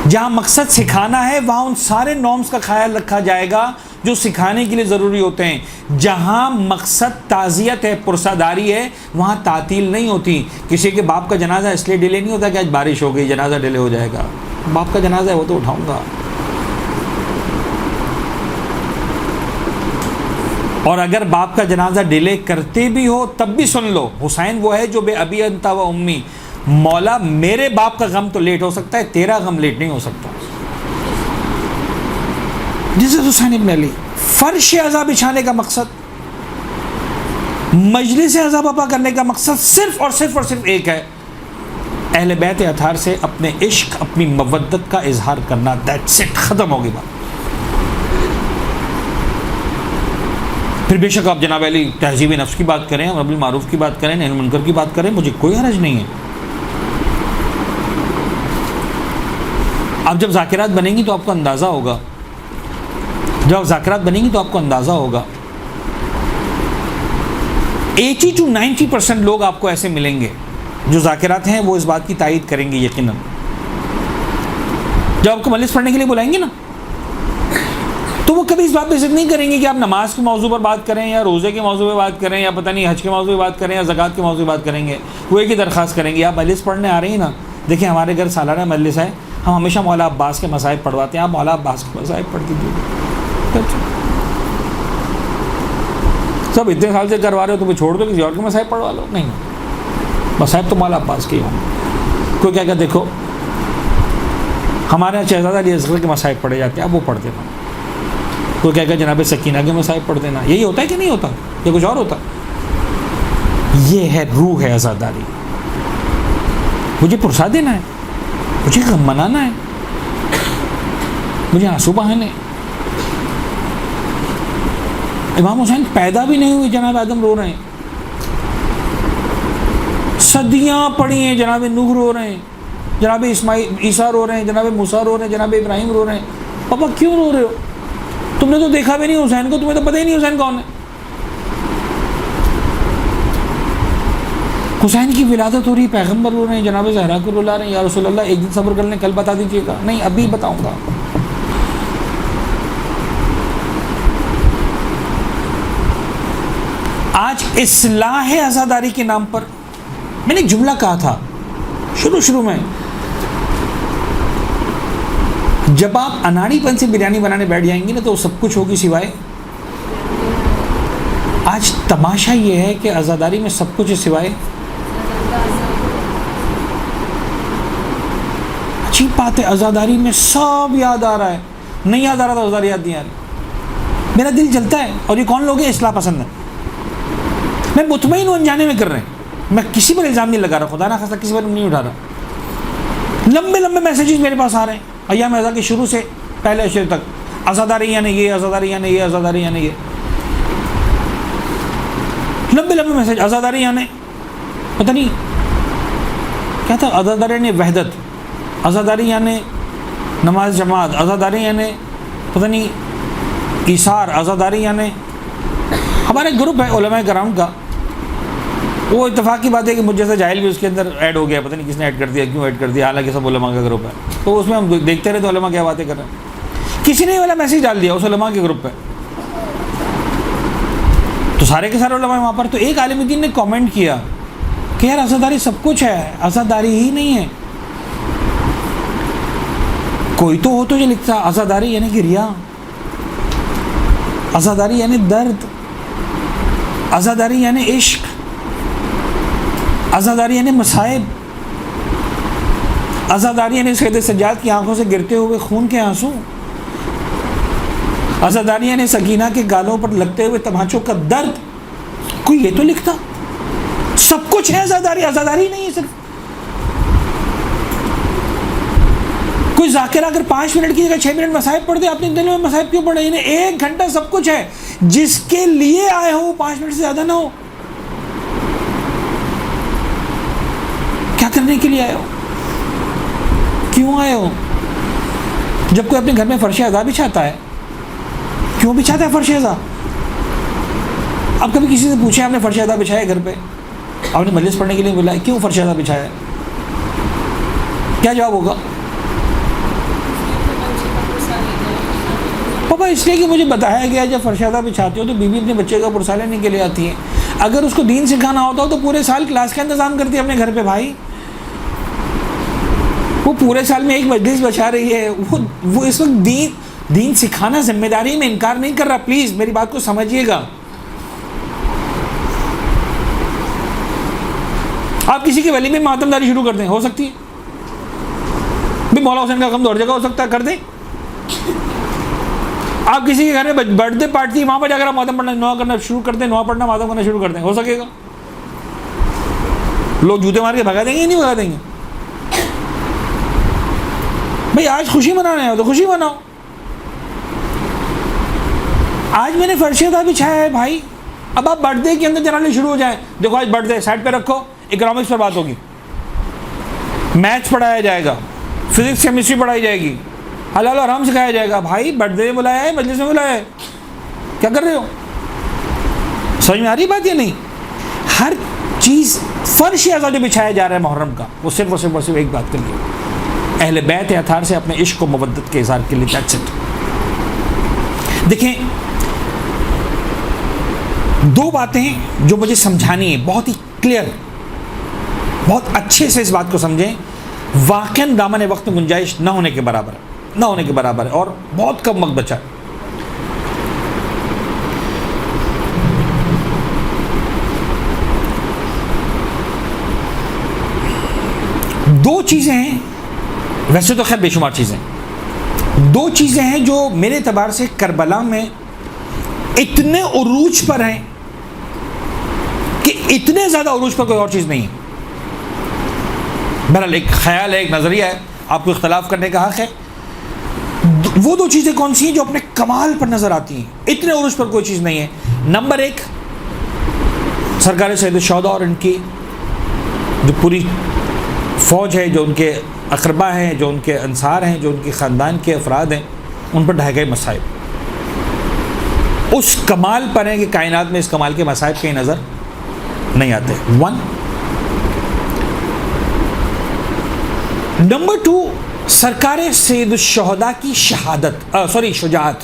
جہاں مقصد سکھانا ہے وہاں ان سارے نارمز کا خیال رکھا جائے گا جو سکھانے کے لیے ضروری ہوتے ہیں. جہاں مقصد تعزیت ہے, پرساداری ہے, وہاں تعطیل نہیں ہوتی. کسی کے باپ کا جنازہ اس لیے ڈیلے نہیں ہوتا کہ آج بارش ہو گئی جنازہ ڈیلے ہو جائے گا. باپ کا جنازہ ہے وہ تو اٹھاؤں گا. اور اگر باپ کا جنازہ ڈیلے کرتے بھی ہو تب بھی سن لو, حسین وہ ہے جو بے ابی انت و امی, مولا میرے باپ کا غم تو لیٹ ہو سکتا ہے, تیرا غم لیٹ نہیں ہو سکتا. جس حسین ابن علی. فرش عزا بچھانے کا مقصد, مجلس عزا برپا کرنے کا مقصد صرف اور صرف ایک ہے, اہل بیت اطہار سے اپنے عشق اپنی مودت کا اظہار کرنا. دیٹس اٹ, ختم ہوگی بات. پھر بے شک آپ جناب علی تہذیب نفس کی بات کریں, امر بالمعروف کی بات کریں, نہی عن المنکر کی بات کریں, مجھے کوئی حرج نہیں ہے. اب جب ذاکرات بنیں گی تو آپ کو اندازہ ہوگا, جب ذاکرات بنیں گی تو آپ کو اندازہ ہوگا 80 to 90% لوگ آپ کو ایسے ملیں گے جو ذاکرات ہیں, وہ اس بات کی تائید کریں گے یقیناً. جب آپ کو مجلس پڑھنے کے لیے بلائیں گے نا تو وہ کبھی اس بات پہ ضد نہیں کریں گے کہ آپ نماز کے موضوع پر بات کریں یا روزے کے موضوع پہ بات کریں یا پتہ نہیں حج کے موضوع پہ بات کریں یا زکوٰۃ کے موضوع پہ بات کریں گے. وہ ایک ہی درخواست کریں گے, آپ مجلس پڑھنے آ رہے ہیں نا, دیکھیں ہمارے گھر سالانہ مجلس ہے, ہم ہمیشہ مولا عباس کے مصائب پڑھواتے ہیں, آپ مولا عباس کے مصائب پڑھ دیجیے. سب اتنے سال سے کروا رہے ہو تو وہ چھوڑ دو, کسی اور کے مصائب پڑھوا لو. نہیں, مصائب تو مولا عباس کے ہوں. کوئی کہہ کر دیکھو ہمارے یہاں شہزادہ علی اصغر کے مصائب پڑھے جاتے ہیں, آپ وہ پڑھ دینا. کوئی کہہ کر جناب سکینہ کے مصائب پڑھ دینا. یہی ہوتا ہے کہ نہیں ہوتا, یہ کچھ اور ہوتا؟ یہ ہے روح ہے عزاداری. مجھے پرسا دینا ہے, مجھے غم منانا ہے, مجھے آنسو بہانے. امام حسین پیدا بھی نہیں ہوئے, جناب آدم رو رہے ہیں, صدیاں پڑی ہیں, جناب نوح رو رہے ہیں, جناب عیسیٰ رو رہے ہیں, جناب موسیٰ رو رہے ہیں, جناب ابراہیم رو رہے ہیں. پاپا کیوں رو رہے ہو؟ تم نے تو دیکھا بھی نہیں حسین کو, تمہیں تو پتہ ہی نہیں حسین کون ہے. حسین کی ولادت ہو رہی, پیغمبر رو رہے ہیں, جناب زہرا کو رلا رہے ہیں, یا رسول اللہ ایک دن صبر کر لیں, کل بتا دیجیے گا. نہیں, ابھی بتاؤں گا. آج اصلاح عزاداری کے نام پر میں نے ایک جملہ کہا تھا شروع میں, جب آپ اناڑی پن سے بریانی بنانے بیٹھ جائیں گی نا تو سب کچھ ہوگی سوائے تماشا یہ ہے کہ عزاداری میں سب کچھ ہے سوائے اچھی بات ہے، عزاداری میں سب یاد آ رہا ہے، نہیں یاد آ رہا تو عزاداری یاد نہیں آ رہی، میرا دل جلتا ہے. اور یہ کون لوگ ہیں؟ اصلاح پسند ہے. میں مطمئن ہوں انجانے میں کر رہے ہیں، میں کسی پر الزام نہیں لگا رہا، خدا نہ خاصہ کسی پر نہیں اٹھا رہا. لمبے لمبے میسیجز میرے پاس آ رہے ہیں ایام اعزا کے شروع سے پہلے اشرے تک، عزاداری یعنی یہ، عزاداری یعنی یہ، عزاداری یعنی یہ، لمبے لمبے میسیج. عزاداری یعنی پتہ نہیں کیا تھا، عزاداری یعنی وحدت، عزاداری یعنی نماز جماعت، عزاداری یعنی پتہ نہیں ایثار، عزاداری یعنی ہمارے گروپ ہے علماء کرام کا، وہ اتفاق کی بات ہے کہ مجھ جیسا جاہل بھی اس کے اندر ایڈ ہو گیا، پتہ نہیں کس نے ایڈ کر دیا، کیوں ایڈ کر دیا، حالانکہ سب علماء کا گروپ ہے. تو اس میں ہم دیکھتے رہے تو علماء کیا باتیں کر رہے ہیں، کسی نے والا میسیج ڈال دیا اس علماء کے گروپ پہ، تو سارے کے سارے علماء وہاں پر. تو ایک عالم دین نے کامنٹ کیا کہ یار عزاداری سب کچھ ہے، عزاداری ہی نہیں ہے. کوئی تو ہو تو یہ لکھتا عزاداری یعنی کہ ریا، عزاداری یعنی درد، عزاداری یعنی عشق، عزاداری یعنی مصائب، عزاداری یعنی سید سجاد کی آنکھوں سے گرتے ہوئے خون کے آنسو، عزاداری یعنی سکینہ کے گالوں پر لگتے ہوئے تماچوں کا درد. کوئی یہ تو لکھتا سب کچھ ہے عزاداری، عزاداری نہیں ہے صرف. کوئی ذاکر اگر 5 منٹ کی جگہ 6 منٹ مصائب پڑھ دے، اپنے دل میں مصائب کیوں پڑھ رہے ہیں؟ 1 گھنٹہ سب کچھ ہے، جس کے لیے آئے ہو 5 منٹ سے زیادہ نہ ہو. کیا کرنے کے لیے آئے ہو؟ کیوں آئے ہو؟ جب کوئی اپنے گھر میں فرش عزا بچھاتا ہے، کیوں بچھاتا ہے فرش عزا؟ اب کبھی کسی سے پوچھیں آپ نے فرش عزا بچھایا گھر پہ، آپ نے مجلس پڑھنے کے لیے بلایا، کیوں فرش عزا بچھایا ہے؟ کیا جواب ہوگا؟ پاپا اس لیے کہ مجھے بتایا گیا جب فرش عزا بچھاتے ہو تو بیوی اپنے بچے کا پرسہ لینے کے لیے آتی ہے. اگر اس کو دین سکھانا ہوتا ہو تو پورے سال کلاس کا انتظام کرتی ہے اپنے گھر پہ. بھائی وہ پورے سال میں ایک مجلس بچا رہی ہے، وہ اس وقت دین سکھانا ذمہ داری میں انکار نہیں کر رہا. پلیز میری بات کو سمجھیے گا. آپ کسی کے ولی میں ماتم داری شروع کر دیں، ہو سکتی ہے بھی مولا حسین کا غم تو ہر جگہ ہو سکتا ہے، کر دیں. آپ کسی کے گھر میں برتھ ڈے پارٹی، وہاں پر جا کر آپ ماتم پڑھنا نوحہ کرنا شروع کر دیں، نوحہ پڑھنا ماتم کرنا شروع کر دیں، ہو سکے گا؟ لوگ جوتے مار کے بھگا دیں گے یا نہیں بھگا دیں گے؟ بھائی آج خوشی منانا ہے تو خوشی مناؤ. آج میں نے فرش عزا بچھایا ہے بھائی، اب آپ برتھ ڈے کے اندر جنرلی شروع ہو جائیں. دیکھو آج برتھ ڈے سائڈ پہ رکھو، اکنامکس پر بات ہوگی، میتھس پڑھایا جائے گا، فزکس کیمسٹری پڑھائی جائے گی، حلال و حرام سکھایا جائے گا. بھائی برتھ ڈے میں بلایا ہے، مجلس میں بلایا ہے، کیا کر رہے ہو؟ سمجھ میں آ رہی بات یا نہیں؟ ہر چیز فرش عزا جو بچھایا جا رہا ہے محرم کا، وہ صرف اور صرف ایک بات کے لیے، اہل بیت اطہار سے اپنے عشق و مودت کے اظہار کے لیے. That's it. دیکھیں 2 باتیں جو مجھے سمجھانی ہے، بہت ہی کلیئر، بہت اچھے سے اس بات کو سمجھیں. واقعاً دامن وقت میں گنجائش نہ ہونے کے برابر ہے، نہ ہونے کے برابر ہے، اور بہت کم وقت بچا. دو چیزیں ہیں، ویسے تو خیر بے شمار چیزیں، 2 چیزیں ہیں جو میرے اعتبار سے کربلا میں اتنے عروج پر ہیں کہ اتنے زیادہ عروج پر کوئی اور چیز نہیں ہے. بہرحال ایک خیال ہے، ایک نظریہ ہے، آپ کو اختلاف کرنے کا حق ہے. وہ 2 چیزیں کون سی ہیں جو اپنے کمال پر نظر آتی ہیں، اتنے عروج پر کوئی چیز نہیں ہے. نمبر 1 سرکار سید الشہداء اور ان کی جو پوری فوج ہے، جو ان کے اقربا ہیں، جو ان کے انصار ہیں، جو ان کے خاندان کے افراد ہیں، ان پر ڈھائے گئے مصائب اس کمال پر ہیں کہ کائنات میں اس کمال کے مصائب کہیں نظر نہیں آتے. 1. نمبر 2 سرکار سید الشہداء کی شجاعت.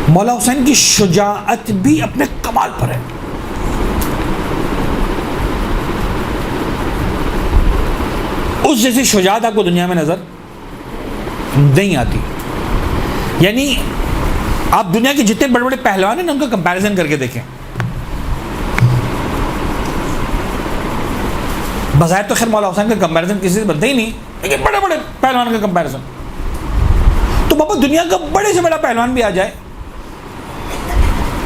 مولا حسین کی شجاعت بھی اپنے کمال پر ہے. اس جیسی شجاعت آپ کو دنیا میں نظر نہیں آتی. یعنی آپ دنیا کے جتنے بڑے بڑے پہلوان ہیں نا ان کا کمپیریزن کر کے دیکھیں. بظاہر تو خیر مولا حسین کا کمپیریزن کسی سے بنتا ہی نہیں, لیکن بڑے بڑے پہلوان کا کمپیریزن. تو بابا دنیا کا بڑے سے بڑا پہلوان بھی آ جائے,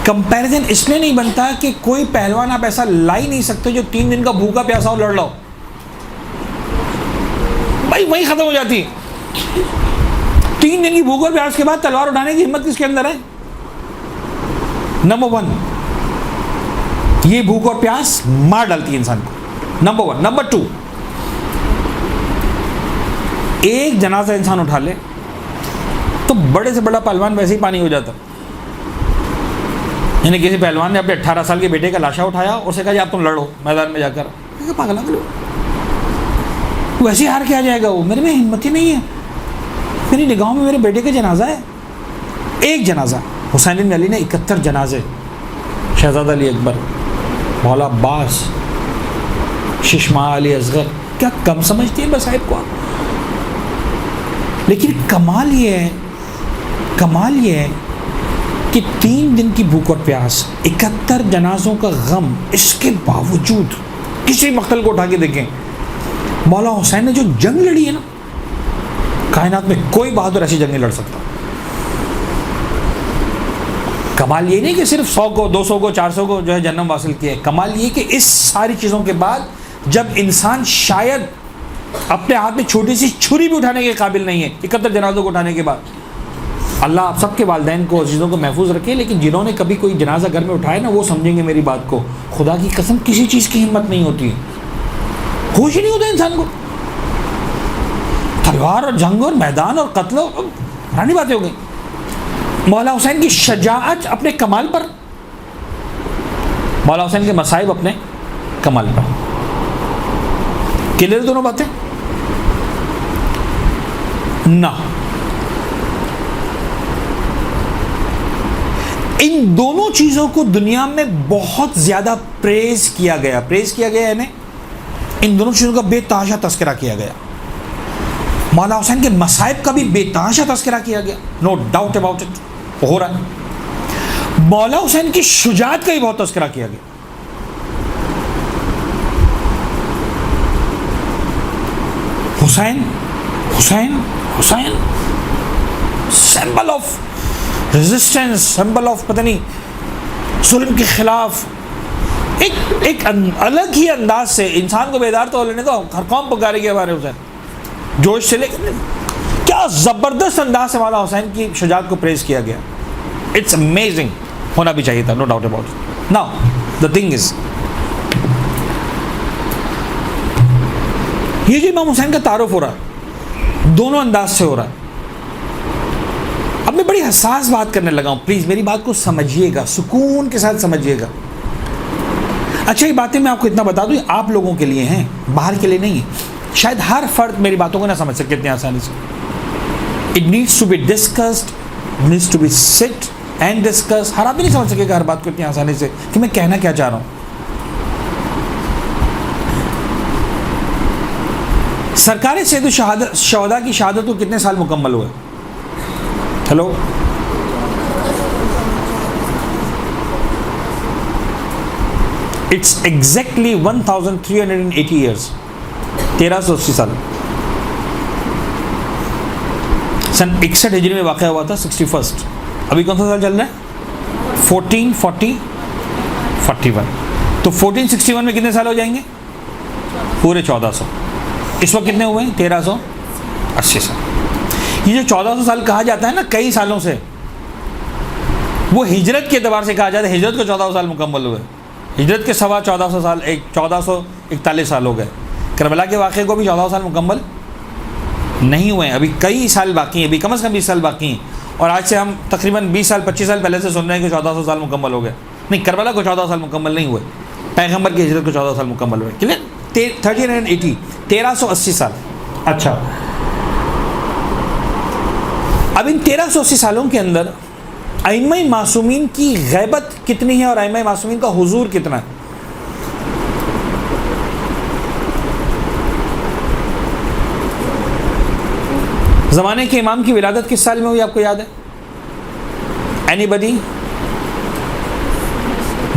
کمپیریزن اس لیے نہیں بنتا کہ کوئی پہلوان آپ ایسا لا ہی نہیں سکتے جو 3 دن کا بھوکا پیاسا ہو لڑ رہا ہو. بھائی وہی ختم ہو جاتی. 3 دن کی بھوک اور پیاس کے بعد تلوار اٹھانے کی ہمت کس کے اندر ہے؟ نمبر 1, یہ بھوک اور پیاس مار ڈالتی ہے انسان کو. نمبر 1. نمبر 2, ایک جنازہ انسان اٹھا لے تو بڑے سے بڑا پہلوان ویسے ہی پانی ہو جاتا. یعنی کسی پہلوان نے اپنے 18 سال کے بیٹے کا لاشا اٹھایا اور اسے کہا جی آپ تم لڑو میدان میں جا کر, پاگل لو ویسے ہی ہار کے آ جائے گا. وہ میرے میں ہمت ہی نہیں ہے. میری نگاہوں میں میرے بیٹے کا جنازہ ہے, ایک جنازہ. حسین بن علی نے 71 جنازے, شہزادہ علی اکبر, مولا عباس, ششماہ علی اصغر, کیا کم سمجھتی ہیں بس صاحب کو آپ. لیکن کمال یہ ہے کہ 3 دن کی بھوک اور پیاس, 71 جنازوں کا غم, اس کے باوجود کسی مقتل کو اٹھا کے دیکھیں, مولا حسین نے جو جنگ لڑی ہے نا, کائنات میں کوئی بہادر ایسی جنگ نہیں لڑ سکتا. کمال یہ نہیں کہ صرف 100 کو 200 کو 400 کو جو ہے جنم حاصل کیا ہے. کمال یہ کہ اس ساری چیزوں کے بعد جب انسان شاید اپنے ہاتھ میں چھوٹی سی چھری بھی اٹھانے کے قابل نہیں ہے, 71 جنازوں کو اٹھانے کے بعد, اللہ آپ سب کے والدین کو عزیزوں کو محفوظ رکھے. لیکن جنہوں نے کبھی کوئی جنازہ گھر میں اٹھایا نا, وہ سمجھیں گے میری بات کو. خدا کی قسم کسی چیز کی ہمت نہیں ہوتی, ہوش ہی نہیں ہوتا انسان کو. تلوار اور جنگ اور میدان اور قتل پرانی باتیں ہو گئی. مولا حسین کی شجاعت اپنے کمال پر, مولا حسین کے مصائب اپنے کمال پر. کلیئر دونوں باتیں نہ. ان دونوں چیزوں کو دنیا میں بہت زیادہ پریز کیا گیا یعنی ان دونوں چیزوں کا بے تحاشا تذکرہ کیا گیا. مولا حسین کے مصائب کا بھی بے تحاشا تذکرہ کیا گیا, نو ڈاؤٹ اباؤٹ اٹ, ہو رہا ہے. مولا حسین کی شجاعت کا بھی بہت تذکرہ کیا گیا. Hussain Hussain Hussain symbol of resistance, symbol of پتہ نہیں ظلم کے خلاف, ایک الگ ہی انداز سے انسان کو بیدار تو لینے دو, ہر قوم پکارے گی ہمارے حسین جوش سے. لیکن کیا زبردست انداز سے مولا حسین کی شجاعت کو پریز کیا گیا. اٹس امیزنگ, ہونا بھی چاہیے تھا, no doubt about it. Now the thing is, یہ جو امام حسین کا تعارف ہو رہا ہے دونوں انداز سے ہو رہا ہے. اب میں بڑی حساس بات کرنے لگا ہوں, پلیز میری بات کو سمجھیے گا, سکون کے ساتھ سمجھیے گا. اچھا یہ باتیں میں آپ کو اتنا بتا دوں, آپ لوگوں کے لیے ہیں, باہر کے لیے نہیں ہے. شاید ہر فرد میری باتوں کو نہ سمجھ سکے اتنی آسانی سے. It needs to be discussed, needs to be sit and discuss. ہر آدمی نہیں سمجھ سکے گا ہر بات کو اتنی آسانی سے کہ میں کہنا کیا چاہ رہا ہوں. سرکار سید الشہداء کی شہادت کو کتنے سال مکمل ہوئے؟ ہیلو, اٹس ایگزیکٹلی 1380 ایئرس, 1380 سال. سن 61 ہجری میں واقع ہوا تھا, 61. ابھی کون سا سال چل رہا ہے؟ 1441. تو 1461 میں کتنے سال ہو جائیں گے؟ پورے 1400. اس وقت کتنے ہوئے ہیں؟ 1380 سال. یہ جو 1400 سال کہا جاتا ہے نا کئی سالوں سے, وہ ہجرت کے اعتبار سے کہا جاتا ہے. ہجرت کو 1400 سال مکمل ہوئے, ہجرت کے سوا 1400 سال, 1441 سال ہو گئے. کربلا کے واقعے کو بھی 1400 سال مکمل نہیں ہوئے ہیں, ابھی کئی سال باقی ہیں, ابھی کم از کم 20 سال باقی ہیں. اور آج سے ہم تقریباً 20 سال 25 سال پہلے سے سن رہے ہیں کہ 1400 سال مکمل ہو گئے. نہیں, کربلا کو 1400 سال مکمل نہیں ہوئے, پیغمبر کی ہجرت کو 1400 سال مکمل ہوئے. کلیئر؟ 1380, 1380 سال. اچھا, اب ان 1380 سالوں کے اندر ائمہ معصومین کی غیبت کتنی ہے اور ائمہ معصومین کا حضور کتنا ہے؟ زمانے کے امام کی ولادت کس سال میں ہوئی آپ کو یاد ہے؟ اینی بڈی؟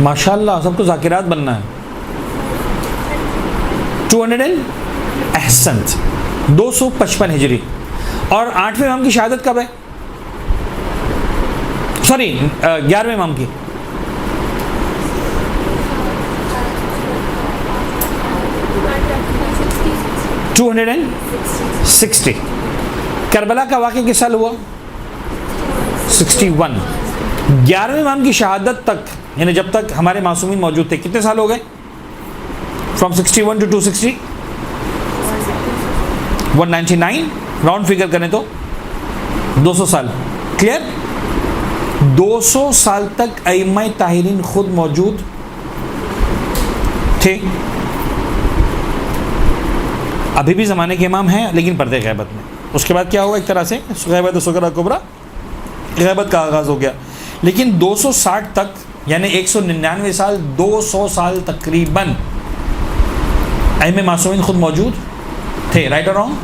ماشاء اللہ سب کو ذاکرات بننا ہے. 200 احسنت 255 ہجری. اور 8ویں امام کی شہادت کب ہے؟ سوری 11ویں امام کی. $260. کربلا کا واقعہ کس سال ہوا؟ 61. 11ویں امام کی شہادت تک یعنی جب تک ہمارے معصومین موجود تھے کتنے سال ہو گئے؟ From 61 to 260 199. راؤنڈ فگر کریں تو 200 سال. کلیئر؟ 200 سال تک ائمہ طاہرین خود موجود تھے. ابھی بھی زمانے کے امام ہیں لیکن پردے غیبت میں. اس کے بعد کیا ہوا؟ ایک طرح سے غیبت صغرا کبرا، غیبت کا آغاز ہو گیا. لیکن 260 تک یعنی 199 سال 200 سال تقریباً ائمہ معصومین خود موجود تھے. رائٹ اور رانگ؟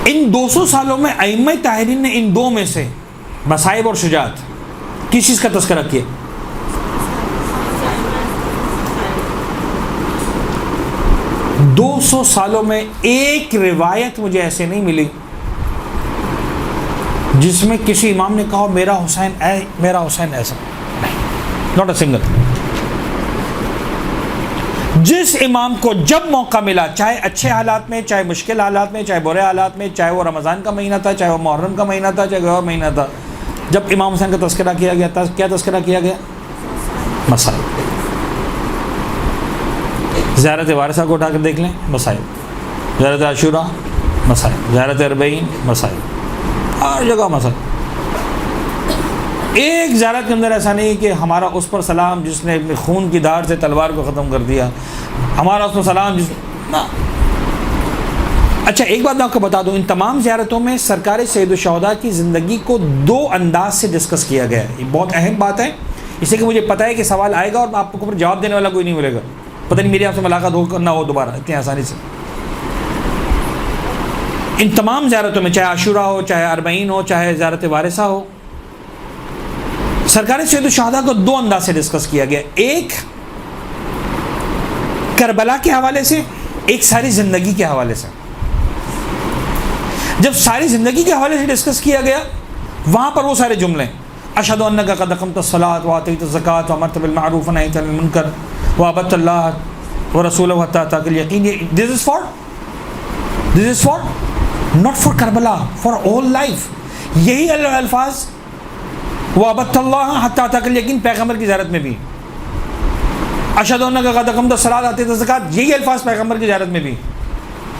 ان 200 سالوں میں ائمہ طاہرین نے ان دو میں سے مصائب اور شجاعت کس چیز کا تذکرہ کیا؟ دو 200 سالوں میں ایک روایت مجھے ایسے نہیں ملی جس میں کسی امام نے کہا میرا حسین ایسا. Not a single. جس امام کو جب موقع ملا، چاہے اچھے حالات میں، چاہے مشکل حالات میں، چاہے برے حالات میں، چاہے وہ رمضان کا مہینہ تھا، چاہے وہ محرم کا مہینہ تھا، چاہے کوئی اور مہینہ تھا، جب امام حسین کا تذکرہ کیا گیا تھا کیا تذکرہ کیا گیا؟ مسائل. زیارت وارثہ کو اٹھا کر دیکھ لیں، مسائل. زیارت عاشورہ مسائل. زیارت اربعین مسائل. ہر جگہ مسائل. ایک زیارت کے اندر ایسا نہیں کہ ہمارا اس پر سلام جس نے اپنے خون کی دھار سے تلوار کو ختم کر دیا، ہمارا اس پر سلام جس نا. اچھا ایک بات میں آپ کو بتا دوں، ان تمام زیارتوں میں سرکار سید الشہداء کی زندگی کو دو انداز سے ڈسکس کیا گیا ہے. یہ بہت اہم بات ہے، اس لیے کہ مجھے پتہ ہے کہ سوال آئے گا اور آپ کو جواب دینے والا کوئی نہیں ملے گا. پتہ نہیں میری آپ سے ملاقات ہو نہ ہو دوبارہ اتنی آسانی سے. ان تمام زیارتوں میں چاہے عاشورہ ہو، چاہے اربعین ہو، چاہے زیارت وارثہ ہو، سرکار سید الشہداء کو دو انداز سے ڈسکس کیا گیا. ایک کربلا کے حوالے سے، ایک ساری زندگی کے حوالے سے. جب ساری زندگی کے حوالے سے ڈسکس کیا گیا وہاں پر وہ سارے جملے اشہد انک قد اقمت الصلاۃ وآتیت الزکاۃ وامرت بالمعروف ونہیت عن المنکر وعبدت اللہ ورسولہ حتی اتاک الیقین. This is for not for Karbala, for all life. یہی الفاظ وعبدت اللہ حتی اتاک الیقین پیغمبر کی زیارت میں بھی. اشہد انک قد اقمت الصلاۃ وآتیت الزکاۃ یہی الفاظ پیغمبر کی زیارت میں بھی.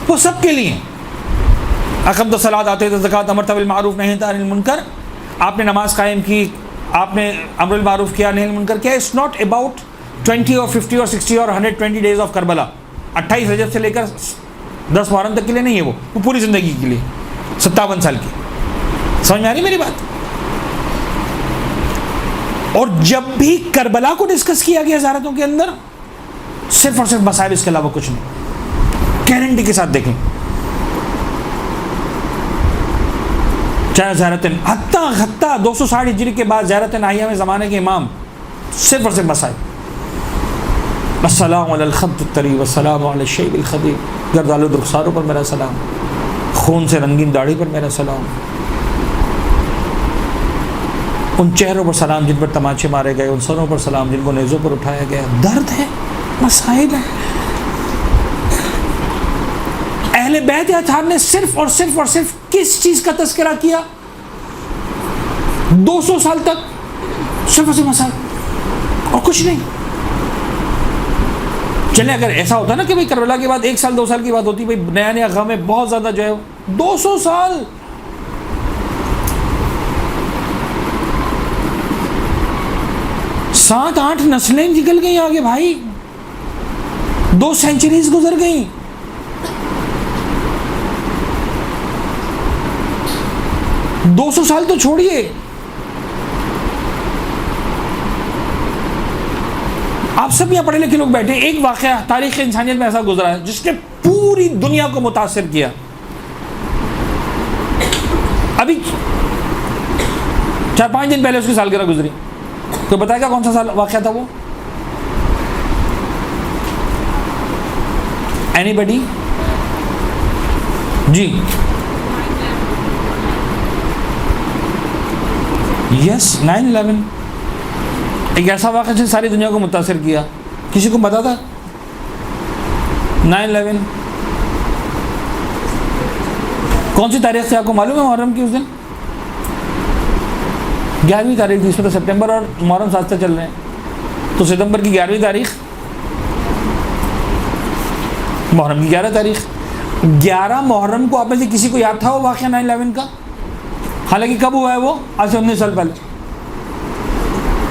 وہ سب کے لیے اقمت الصلاۃ آتیت الزکاۃ امرت بالمعروف نہیت عن المنکر. آپ نے نماز قائم کی، آپ نے امر بالمعروف کیا، نہی عن المنکر کیا. اٹس ناٹ اباؤٹ 20 اور 50 اور 60 اور 120 ڈیز آف کربلا. 28 رجب سے لے کر 10 محرم تک کے لیے نہیں ہے، وہ پوری زندگی کے لیے 57 سال کی. سمجھ میں آ رہی میری بات؟ اور جب بھی کربلا کو ڈسکس کیا گیا زیارتوں کے اندر صرف اور صرف مصائب، اس کے علاوہ کچھ نہیں. گارنٹی کے ساتھ دیکھیں، چاہے زیارت حتیٰ 260 ہجری کے بعد زیارت ناہیہ میں زمانے کے امام صرف اور صرف مسائل. السلام علی الخد الطری والسلام علی الشیب الخدیب. گردالود رخساروں پر میرا سلام، خون سے رنگین داڑھی پر میرا سلام، ان چہروں پر سلام جن پر تماچے مارے گئے، ان سروں پر سلام جن کو نیزوں پر اٹھایا گیا. درد ہے، مسائل ہے. اہل بیت اطہار نے صرف اور صرف کس چیز کا تذکرہ کیا 200 سال تک؟ صرف اور صرف مسائل اور کچھ نہیں. چلے اگر ایسا ہوتا نا کہ بھائی کربلا کے بعد 1 سال 2 سال کی بات ہوتی، بھائی نیا غم ہے بہت زیادہ جو ہے 200 سال. سات 8 نسلیں نکل گئی آگے بھائی، 2 سینچریز گزر گئیں. دو 200 سال تو چھوڑیے، آپ سب یہاں پڑھے لکھے لوگ بیٹھے. ایک واقعہ تاریخ انسانیت میں ایسا گزرا ہے جس نے پوری دنیا کو متاثر کیا. ابھی 4-5 دن پہلے اس کی سالگرہ گزری. تو بتائے گا کون سا واقعہ تھا وہ؟ اینی بڈی؟ جی یس 9/11 ایک ایسا واقعہ جس نے ساری دنیا کو متاثر کیا. کسی کو پتا تھا 9/11 کون سی تاریخ سے آپ کو معلوم ہے؟ محرم کی اس دن 11ویں تاریخ تھی. اس میں تو سپٹمبر اور محرم ساتھ چل رہے ہیں. تو ستمبر کی 11ویں تاریخ، محرم کی 11 تاریخ. 11 محرم کو آپ میں سے کسی کو یاد تھا وہ واقعہ 9/11 کا؟ حالانکہ کب ہوا ہے وہ؟ آج سے 19 سال پہلے.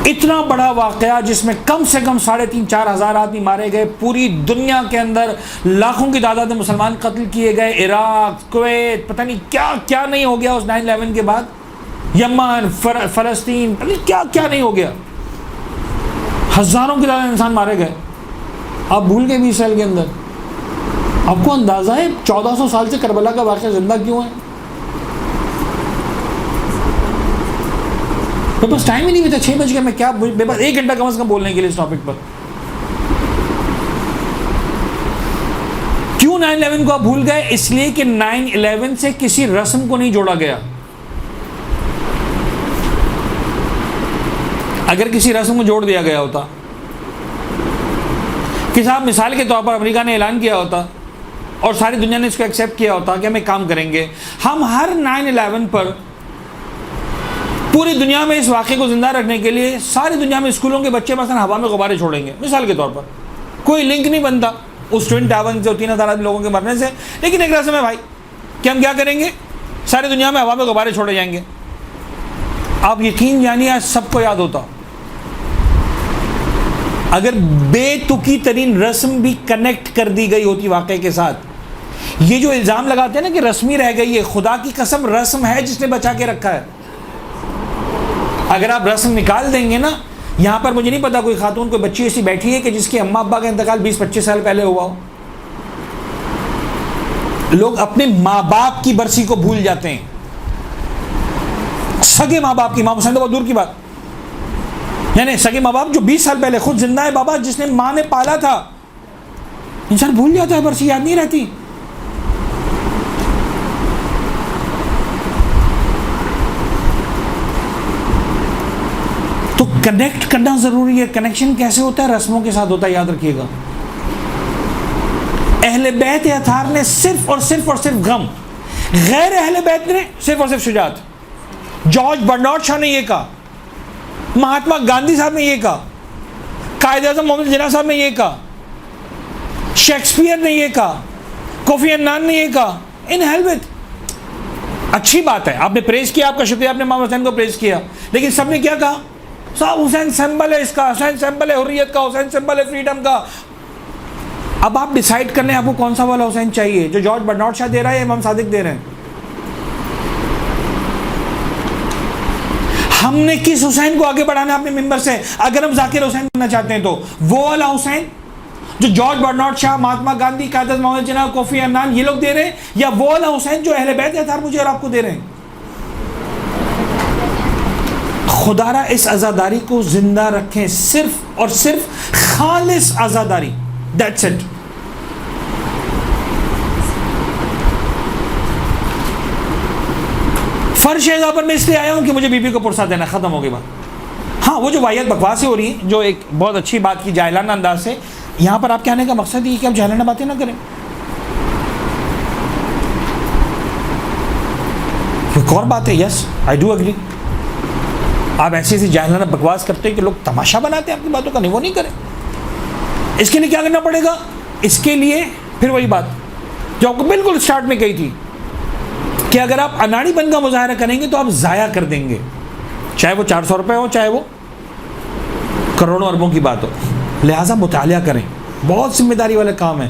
اتنا بڑا واقعہ جس میں کم سے کم 3,500-4 ہزار آدمی مارے گئے، پوری دنیا کے اندر لاکھوں کی تعداد میں مسلمان قتل کیے گئے، عراق، کویت، پتہ نہیں کیا کیا نہیں ہو گیا اس 9/11 کے بعد، یمن، فلسطین، پتہ نہیں کیا کیا نہیں ہو گیا. ہزاروں کی تعداد انسان مارے گئے. آپ بھول گئے 20 سال کے اندر. آپ کو اندازہ ہے 1400 سال سے کربلا کا واقعہ زندہ کیوں ہے؟ میرے پاس ٹائم ہی نہیں بچا. 6 بج گئے. میں کیا میرے پاس 1 گھنٹہ کم از کم بولنے کے لیے اس ٹاپک پر. کیوں 9/11 کو آپ بھول گئے؟ اس لیے کہ 9/11 سے کسی رسم کو نہیں جوڑا گیا. اگر کسی رسم کو جوڑ دیا گیا ہوتا کہ صاحب مثال کے طور پر امریکہ نے اعلان کیا ہوتا اور ساری دنیا نے اس کو ایکسیپٹ کیا ہوتا کہ ہم ایک کام کریں گے، ہم ہر 9/11 پر پوری دنیا میں اس واقعے کو زندہ رکھنے کے لیے ساری دنیا میں اسکولوں کے بچے مثلا ہوا میں غبارے چھوڑیں گے. مثال کے طور پر کوئی لنک نہیں بنتا اس ٹوئن ٹاون سے 3,000 لوگوں کے مرنے سے، لیکن ایک رسم ہے بھائی کہ ہم کیا کریں گے، ساری دنیا میں ہوا میں غبارے چھوڑے جائیں گے. آپ یقین جانیے آج سب کو یاد ہوتا. اگر بے تکی ترین رسم بھی کنیکٹ کر دی گئی ہوتی واقعے کے ساتھ. یہ جو الزام لگاتے ہیں نا کہ رسمی رہ گئی ہے، خدا کی قسم رسم ہے جس نے بچا کے رکھا ہے. اگر آپ رسم نکال دیں گے نا، یہاں پر مجھے نہیں پتا کوئی خاتون کوئی بچی ایسی بیٹھی ہے کہ جس کے اماں ابا کا انتقال 20-25 سال پہلے ہوا ہو. لوگ اپنے ماں باپ کی برسی کو بھول جاتے ہیں، سگے ماں باپ کی. امام حسین تو بہت دور کی بات، یعنی سگے ماں باپ جو 20 سال پہلے خود زندہ ہے بابا، جس نے ماں نے پالا تھا. انسان بھول جاتا ہے، برسی یاد نہیں رہتی. تو کنیکٹ کرنا ضروری ہے. کنیکشن کیسے ہوتا ہے؟ رسموں کے ساتھ ہوتا ہے، یاد رکھیے گا. اہل بیت اطہار نے صرف اور صرف غم، غیر اہل بیت نے صرف اور صرف شجاعت. جارج برنارڈ شاہ نے یہ کہا، مہاتما گاندھی صاحب نے یہ کہا، قائد اعظم محمد جناح صاحب نے یہ کہا، شیکسپیئر نے یہ کہا، کوفی عنان نے یہ کہا. ان ہیل وتھ. اچھی بات ہے، آپ نے پریز کیا، آپ کا شکریہ، آپ نے امام حسین کو پریز کیا، لیکن سب نے کیا کہا؟ صاحب حسین سمبل ہے اس کا، حسین سمبل ہے حریت کا، حسین سمبل ہے فریڈم کا. اب آپ ڈیسائیڈ کر لیں آپ کو کون سا والا حسین چاہیے، جو جارج برنارڈ شاہ دے رہا ہے یا امام صادق دے رہے ہیں. ہم نے کس حسین کو آگے بڑھانا ہے اپنے ممبر سے؟ اگر ہم ذاکر حسین بننا چاہتے ہیں تو وہ والا حسین جو جارج برنارڈ شاہ، مہاتما گاندھی، قائد اعظم محمد جناح، کوفی عنان یہ لوگ دے رہے ہیں، یا وہ والا حسین جو اہل بیت اطہار مجھے اور آپ کو دے رہے ہیں؟ خدا را اس عزاداری کو زندہ رکھیں، صرف اور صرف خالص عزاداری. That's it. فرش اعضاء پر میں اس لیے آیا ہوں کہ مجھے بی بی کو پرسا دینا، ختم ہو گئی بات. ہاں وہ جو واحد بکواس ہو رہی ہے، جو ایک بہت اچھی بات کی جاہلانہ انداز سے، یہاں پر آپ کہنے کا مقصد یہ کہ آپ جاہلانہ باتیں نہ کریں. ایک اور بات ہے، یس آئی ڈو اگری، آپ ایسی ایسی جاہلانہ بکواس کرتے ہیں کہ لوگ تماشا بناتے ہیں آپ کی باتوں کا. نہیں، وہ نہیں کریں. اس کے لیے کیا کرنا پڑے گا؟ اس کے لیے پھر وہی بات جو آپ کو بالکل اسٹارٹ میں کہی تھی کہ اگر آپ اناڑی پن کا مظاہرہ کریں گے تو آپ ضائع کر دیں گے، چاہے وہ 400 روپے ہو، چاہے وہ کروڑوں اربوں کی بات ہو. لہٰذا مطالعہ کریں، بہت ذمہ داری والا کام ہے.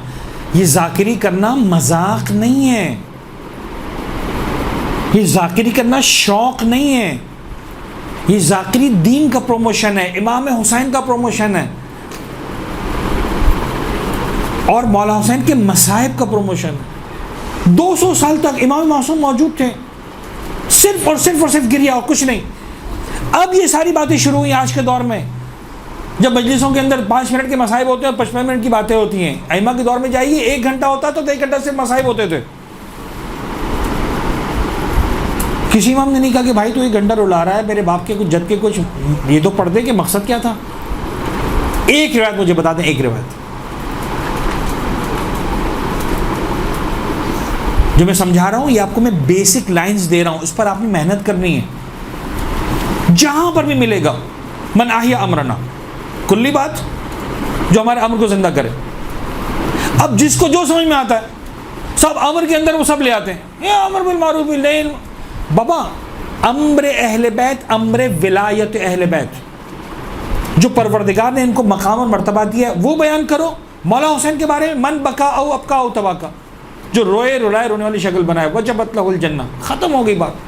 یہ ذاکری کرنا مذاق نہیں ہے، یہ ذاکری کرنا شوق نہیں ہے، یہ ذاکری دین کا پروموشن ہے، امام حسین کا پروموشن ہے، اور مولا حسین کے مصائب کا پروموشن ہے. 200 سال تک امام معصوم موجود تھے، صرف اور صرف گریا اور کچھ نہیں. اب یہ ساری باتیں شروع ہوئی آج کے دور میں, جب مجلسوں کے اندر 5 منٹ کے مصائب ہوتے ہیں اور 55 منٹ کی باتیں ہوتی ہیں. ائمہ کے دور میں جائیے 1 گھنٹہ ہوتا تو 1 گھنٹہ صرف مصائب ہوتے تھے. کسی امام نے نہیں کہا کہ بھائی تو 1 گھنٹہ رلا رہا ہے, میرے باپ کے کچھ جد کے کچھ یہ تو پڑھ دے کہ مقصد کیا تھا. ایک روایت مجھے بتا دیں, ایک روایت جو میں سمجھا رہا ہوں, یہ آپ کو میں بیسک لائنز دے رہا ہوں, اس پر آپ نے محنت کرنی ہے. جہاں پر بھی ملے گا من احیا امرنا, کلی بات جو ہمارے امر کو زندہ کرے. اب جس کو جو سمجھ میں آتا ہے سب امر کے اندر وہ سب لے آتے ہیں, یہ امر بالمعروف بالنہی. بابا امر اہل بیت, امر ولایت اہل بیت, جو پروردگار نے ان کو مقام اور مرتبہ دیا ہے وہ بیان کرو. مولا حسین کے بارے میں من بکا او ابکا او تباکا, جو روئے رلائے رونے والی شکل بنائے, وجبت لہ الجنہ, ختم ہو گئی بات.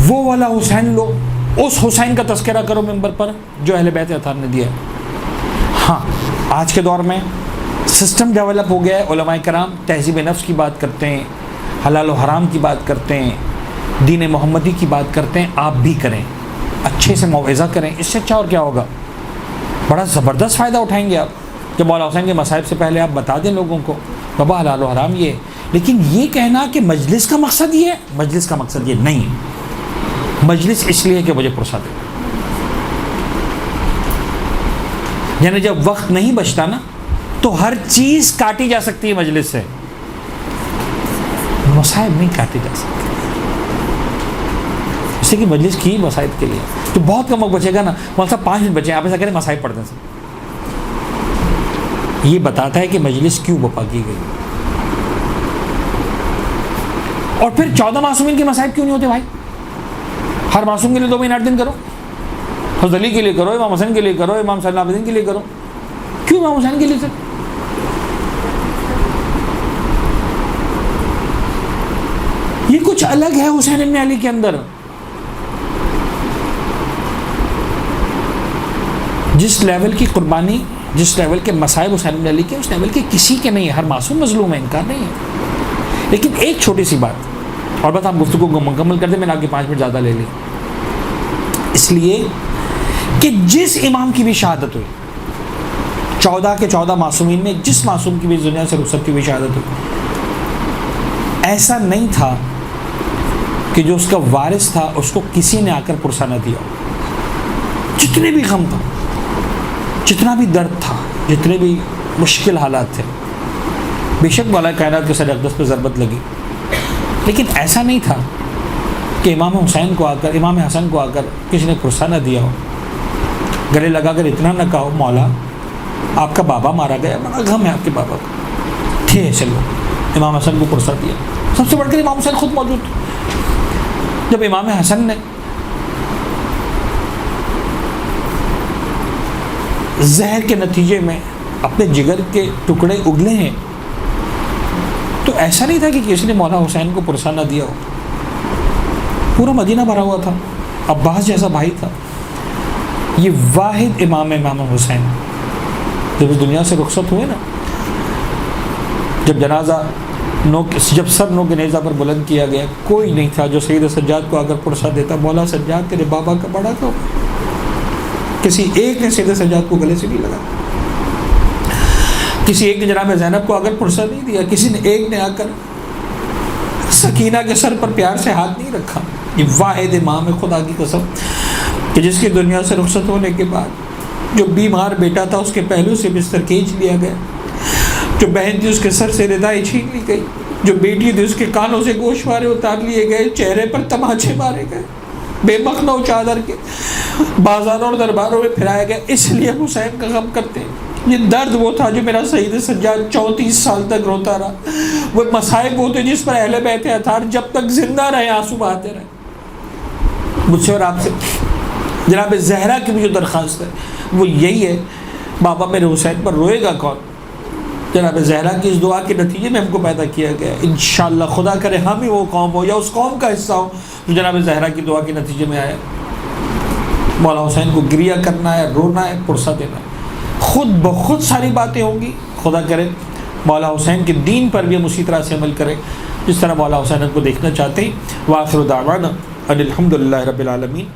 وہ والا حسین لو, اس حسین کا تذکرہ کرو ممبر پر جو اہل بیت اطہار نے دیا. ہاں آج کے دور میں سسٹم ڈیولپ ہو گیا ہے, علماء کرام تہذیب نفس کی بات کرتے ہیں, حلال و حرام کی بات کرتے ہیں, دین محمدی کی بات کرتے ہیں. آپ بھی کریں, اچھے سے موعظہ کریں, اس سے اچھا اور کیا ہوگا. بڑا زبردست فائدہ اٹھائیں گے آپ جب مولا حسین کے مصائب سے پہلے آپ بتا دیں لوگوں کو بابا حلال و حرام یہ. لیکن یہ کہنا کہ مجلس کا مقصد یہ ہے, مجلس کا مقصد یہ نہیں. مجلس اس لیے کہ مجھے پرسا دے, یعنی جب وقت نہیں بچتا نا تو ہر چیز کاٹی جا سکتی ہے مجلس سے, مصائب نہیں کاٹی جا سکتی. اس لیے کہ مجلس کی مصائب کے لیے تو بہت کم وقت بچے گا نا. مولانا صاحب 5 منٹ بچے ہیں, آپ ایسا کریں مصائب پڑھتے ہیں. یہ بتاتا ہے کہ مجلس کیوں بپا کی گئی. اور پھر 14 معصومین کے مصائب کیوں نہیں ہوتے بھائی. ہر معصوم کے لیے 2 مہینے 8 دن کرو, حضرت علی کے لیے کرو, امام حسن کے لیے کرو, امام صلی اللہ علیہ وسلم کے لیے کرو. کیوں امام حسین کے لیے سر؟ یہ کچھ الگ ہے حسین ابن علی کے اندر. جس لیول کی قربانی, جس لیول کے مصائب حسین ابن علی کے, اس لیول کے کسی کے نہیں ہے. ہر معصوم مظلوم ہے, انکار نہیں ہے. لیکن ایک چھوٹی سی بات, اور بس آپ گفتگو کو مکمل کر دیں, میں نے آپ کے 5 منٹ زیادہ لے لی. اس لیے کہ جس امام کی بھی شہادت ہوئی, 14 کے 14 معصومین میں جس معصوم کی بھی دنیا سے رخصت کی ہوئی شہادت ہوئی, ایسا نہیں تھا کہ جو اس کا وارث تھا اس کو کسی نے آ کر پرسا نہ دیا. جتنے بھی غم تھا, جتنا بھی درد تھا, جتنے بھی مشکل حالات تھے, بے شک مولا کائنات کے سر اقدس پہ ضربت لگی, لیکن ایسا نہیں تھا کہ امام حسین کو آ کر, امام حسن کو آ کر کسی نے پرسا نہ دیا ہو, گلے لگا کر اتنا نہ کہا ہو مولا آپ کا بابا مارا گیا, بڑا غم ہے آپ کے بابا کا, ٹھیک ہے چلو امام حسن کو پرسا دیا. سب سے بڑھ کر امام حسین خود موجود تھے. جب امام حسن نے زہر کے نتیجے میں اپنے جگر کے ٹکڑے اگلے ہیں, تو ایسا نہیں تھا کہ کسی نے مولا حسین کو پرسا نہ دیا ہو. پورا مدینہ بھرا ہوا تھا, عباس جیسا بھائی تھا. یہ واحد امام حسین جب اس دنیا سے رخصت ہوئے نا, جب جنازہ جب سر نو کے نیزہ پر بلند کیا گیا, کوئی نہیں تھا جو سید سجاد کو آ کر پرسا دیتا مولا سجاد تیرے بابا کا بڑا تھا. کسی ایک نے سید سجاد کو گلے سے نہیں لگا, کسی ایک نے جناب زینب کو آ کر پرسا نہیں دیا, کسی نے ایک نے آ کر سکینہ کے سر پر پیار سے ہاتھ نہیں رکھا. یہ واحد امام ہے خدا کی قسم کہ جس کی دنیا سے رخصت ہونے کے بعد جو بیمار بیٹا تھا اس کے پہلو سے بستر کھینچ لیا گیا, جو بہن تھی اس کے سر سے ردائی چھین لی گئی, جو بیٹی تھی اس کے کانوں سے گوشوارے اتار لیے گئے, چہرے پر تماچے مارے گئے, بے مخنو چادر کے بازاروں اور درباروں میں پھرایا گیا. اس لیے ہم حسین کا غم کرتے ہیں. یہ درد وہ تھا جو میرا سید سجاد 34 سال تک روتا رہا. وہ مصائب وہ تھے جس پر اہل بیت اطہار جب تک زندہ رہے آنسو بہاتے رہے. مجھ سے اور آپ سے جناب زہرا کی بھی جو درخواست ہے وہ یہی ہے, بابا میرے حسین پر روئے گا کون؟ جناب زہرا کی اس دعا کے نتیجے میں ہم کو پیدا کیا گیا. انشاءاللہ خدا کرے ہم ہی وہ قوم ہو یا اس قوم کا حصہ ہو جو جناب زہرا کی دعا کے نتیجے میں آیا. مولا حسین کو گریہ کرنا ہے, رونا ہے, پرسا دینا ہے. خود بخود ساری باتیں ہوں گی, خدا کرے مولا حسین کے دین پر بھی ہم اسی طرح سے عمل کریں جس طرح مولا حسین کو دیکھنا چاہتے ہیں. وآخر دعوانا ان الحمد للہ رب العالمین.